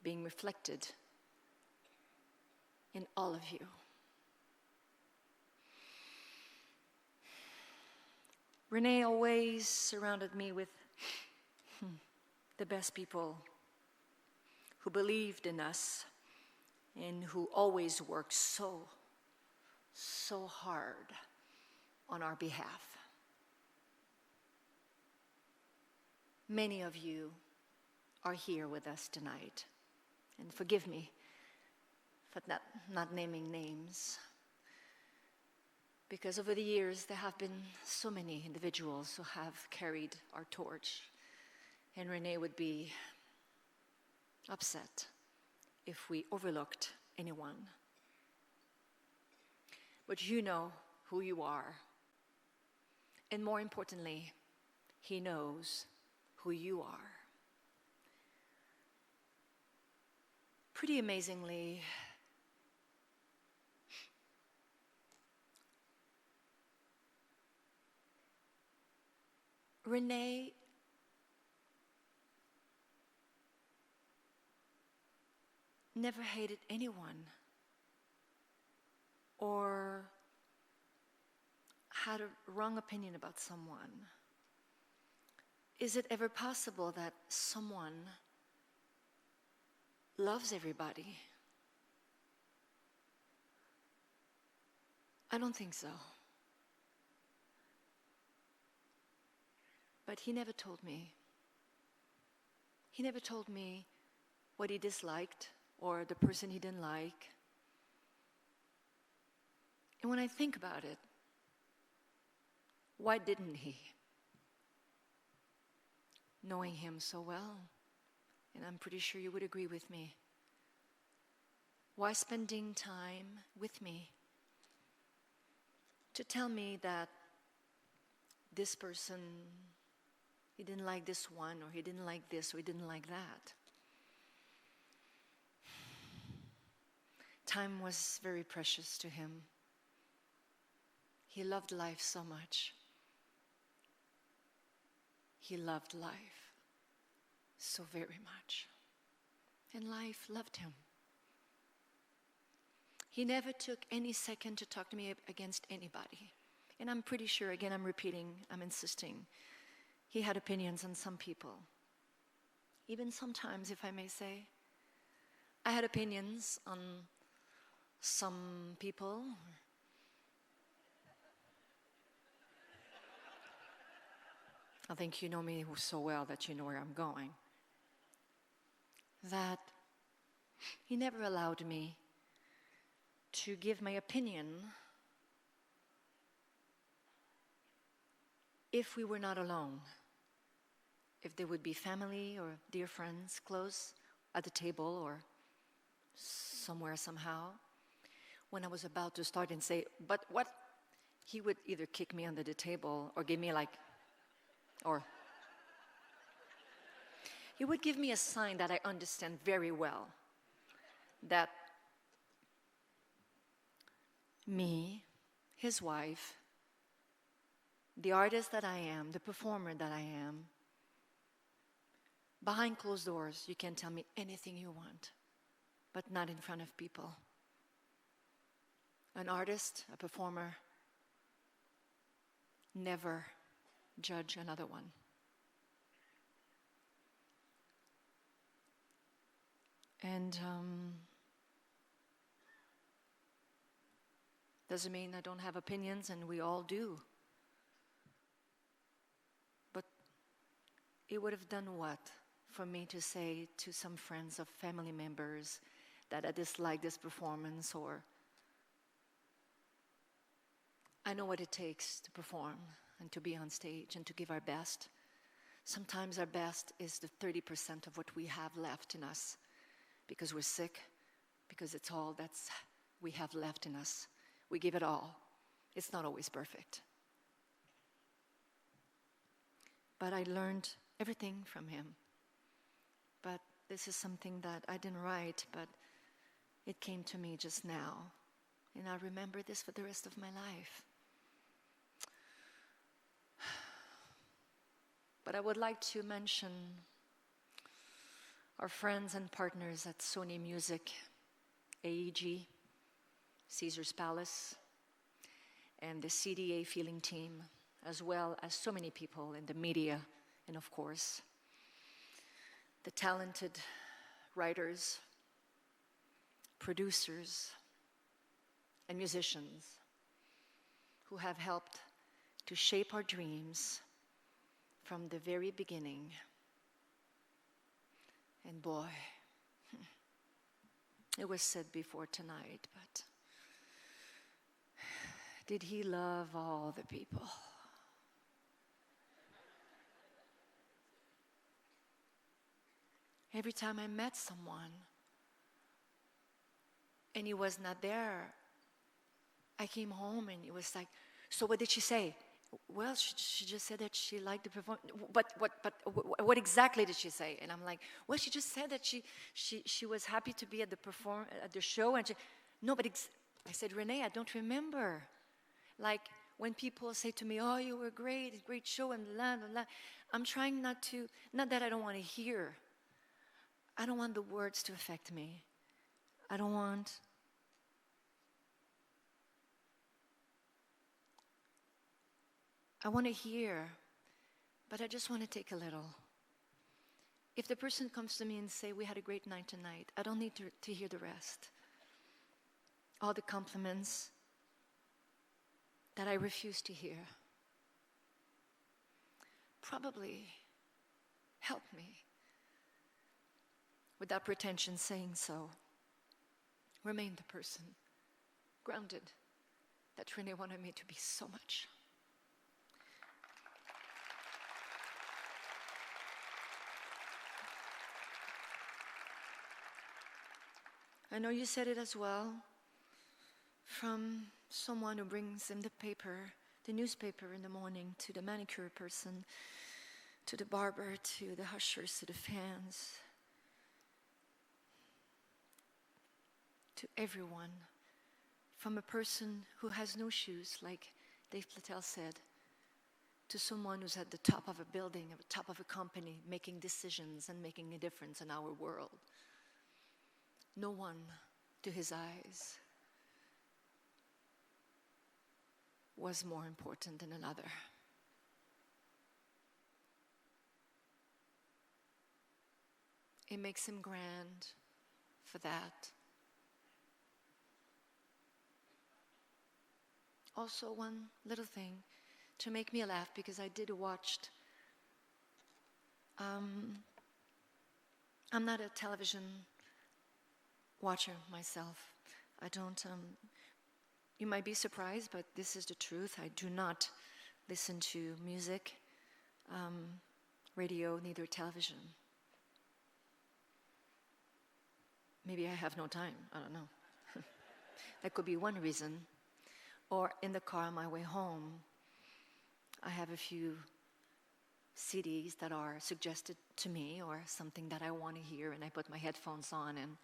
being reflected in all of you. René always surrounded me with the best people who believed in us and who always worked so hard on our behalf. Many of you are here with us tonight, and forgive me for not naming names, because over the years there have been so many individuals who have carried our torch, and René would be upset if we overlooked anyone. But you know who you are, and more importantly, he knows who you are. Pretty amazingly, René never hated anyone or had a wrong opinion about someone. is it ever possible that someone loves everybody? I don't think so. But he never told me. He never told me what he disliked or the person he didn't like. And when I think about it, why didn't he? Knowing him so well, and I'm pretty sure you would agree with me. Why spending time with me to tell me that this person, he didn't like this one, or he didn't like this, or he didn't like that? Time was very precious to him. He loved life so much. He loved life so very much. And life loved him. He never took any second to talk to me against anybody. And I'm pretty sure, again, I'm repeating, I'm insisting, he had opinions on some people. Even sometimes, if I may say, I had opinions on some people. I think you know me so well that you know where I'm going. That he never allowed me to give my opinion if we were not alone. If there would be family or dear friends close at the table or somewhere somehow. When I was about to start and say, but what? He would either kick me under the table or give me or he would give me a sign that I understand very well, that me, his wife, the artist that I am, the performer that I am, behind closed doors, you can tell me anything you want, but not in front of people. An artist, a performer, never judge another one. And doesn't mean I don't have opinions, and we all do. But it would have done what for me to say to some friends or family members that I dislike this performance, or I know what it takes to perform and to be on stage and to give our best. Sometimes our best is the 30% of what we have left in us because we're sick, because it's all that's we have left in us. We give it all. It's not always perfect. But I learned everything from him. But this is something that I didn't write, but it came to me just now. And I'll remember this for the rest of my life. But I would like to mention our friends and partners at Sony Music, AEG, Caesar's Palace, and the CDA Feeling team, as well as so many people in the media, and of course, the talented writers, producers, and musicians who have helped to shape our dreams from the very beginning. And boy, it was said before tonight, but did he love all the people? Every time I met someone and he was not there, I came home and it was like, so what did she say? Well, she just said that she liked the performance. But what exactly did she say? And I'm like, well, she just said that she was happy to be at the show. And no, but I said, René, I don't remember. Like when people say to me, oh, you were great, great show, and blah, blah, blah. I'm trying not that I don't want to hear. I don't want the words to affect me. I want to hear but I just want to take a little. If the person comes to me and say, we had a great night tonight, I don't need to hear the rest. All the compliments that I refuse to hear probably help me, without pretension saying so. Remain the person, grounded, that René wanted me to be so much. I know you said it as well, from someone who brings him the paper, the newspaper in the morning, to the manicure person, to the barber, to the ushers, to the fans, to everyone, from a person who has no shoes, like Dave Platel said, to someone who's at the top of a building, at the top of a company, making decisions and making a difference in our world. No one, to his eyes, was more important than another. It makes him grand for that. Also, one little thing to make me laugh, because I did watch. I'm not a television watcher myself. I don't. You might be surprised, but this is the truth. I do not listen to music, radio, neither television. Maybe I have no time. I don't know. That could be one reason. Or in the car on my way home, I have a few CDs that are suggested to me, or something that I want to hear, and I put my headphones on, and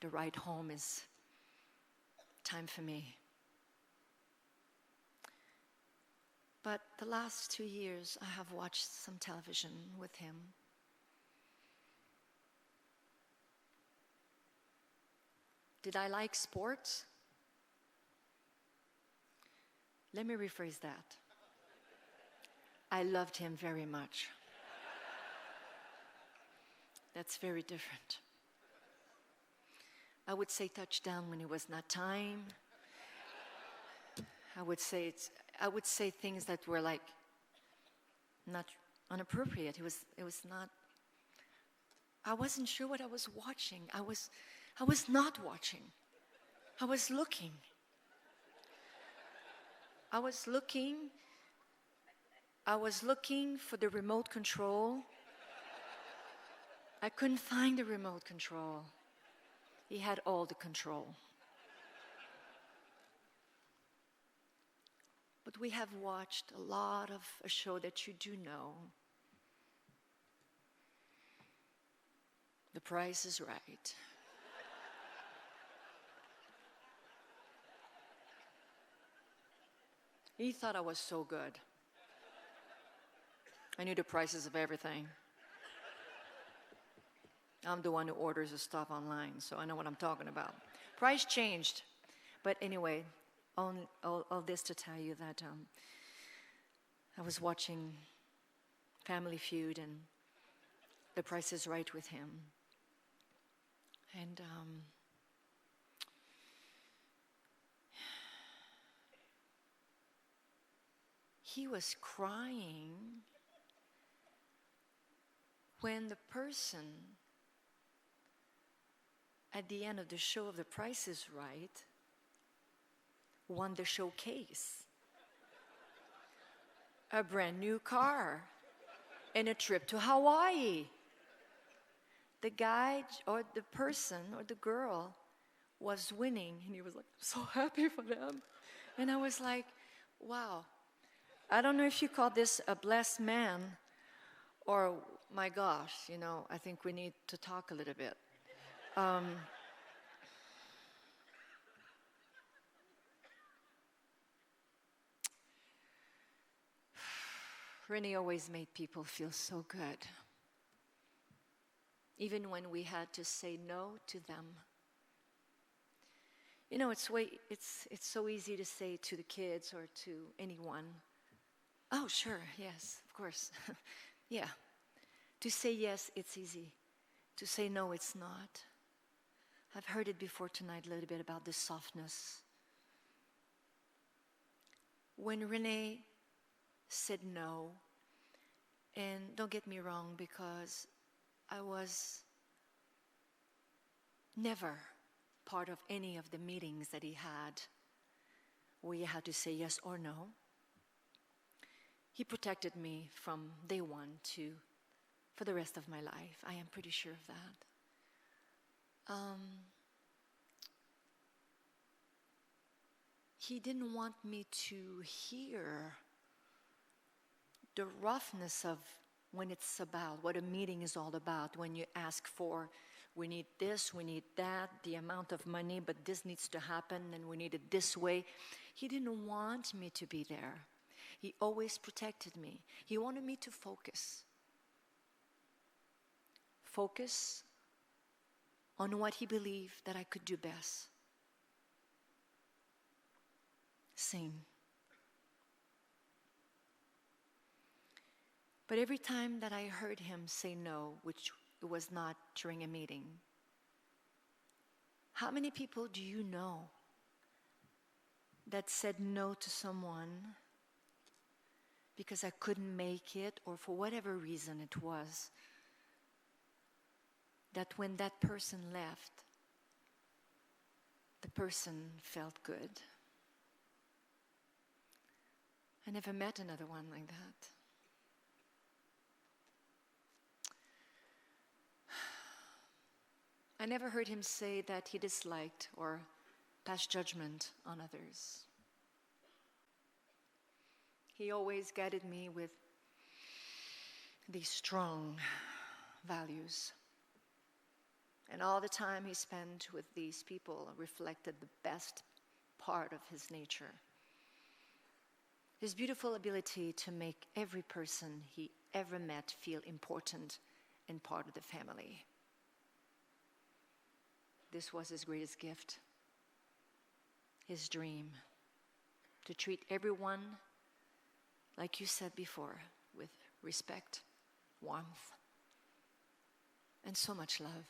the ride home is time for me. But the last 2 years, I have watched some television with him. Did I like sports? Let me rephrase that. I loved him very much. That's very different. I would say touchdown when it was not time. I would say things that were like not inappropriate. It was not. I wasn't sure what I was watching. I was not watching. I was looking. I was looking for the remote control. I couldn't find the remote control. He had all the control. But we have watched a lot of a show that you do know. The Price is Right. He thought I was so good. I knew the prices of everything. I'm the one who orders the stuff online, so I know what I'm talking about. Price changed. But anyway, all this to tell you that I was watching Family Feud and The Price is Right with him. And he was crying when the person at the end of the show of The Price is Right won the showcase. A brand new car and a trip to Hawaii. The guy or the person or the girl was winning, and he was like, I'm so happy for them. And I was like, wow. I don't know if you call this a blessed man or, my gosh, I think we need to talk a little bit. René always made people feel so good, even when we had to say no to them. It's so easy to say to the kids or to anyone, Oh, sure, yes, of course. Yeah. To say yes, it's easy. To say no, it's not. I've heard it before tonight a little bit about the softness. When René said no, and don't get me wrong, because I was never part of any of the meetings that he had where you had to say yes or no. He protected me from day one for the rest of my life. I am pretty sure of that. He didn't want me to hear the roughness of when it's about what a meeting is all about, when you ask for, we need this, we need that, the amount of money, but this needs to happen and we need it this way. He didn't want me to be there. He always protected me. He wanted me to focus. Focus on what he believed that I could do best. Sing. But every time that I heard him say no, which it was not during a meeting, how many people do you know that said no to someone because I couldn't make it, or for whatever reason it was, that when that person left, the person felt good? I never met another one like that. I never heard him say that he disliked or passed judgment on others. He always guided me with these strong values. And all the time he spent with these people reflected the best part of his nature. His beautiful ability to make every person he ever met feel important and part of the family. This was his greatest gift, his dream, to treat everyone, like you said before, with respect, warmth, and so much love.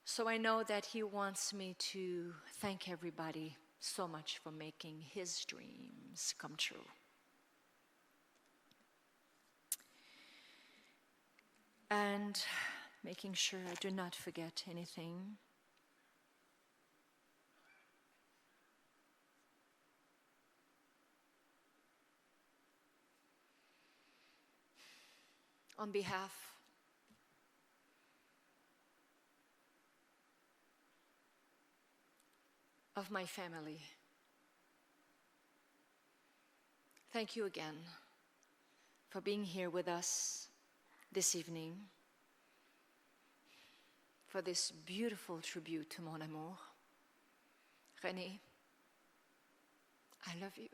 So I know that he wants me to thank everybody so much for making his dreams come true. And making sure I do not forget anything. On behalf of my family, thank you again for being here with us this evening for this beautiful tribute to mon amour. René, I love you.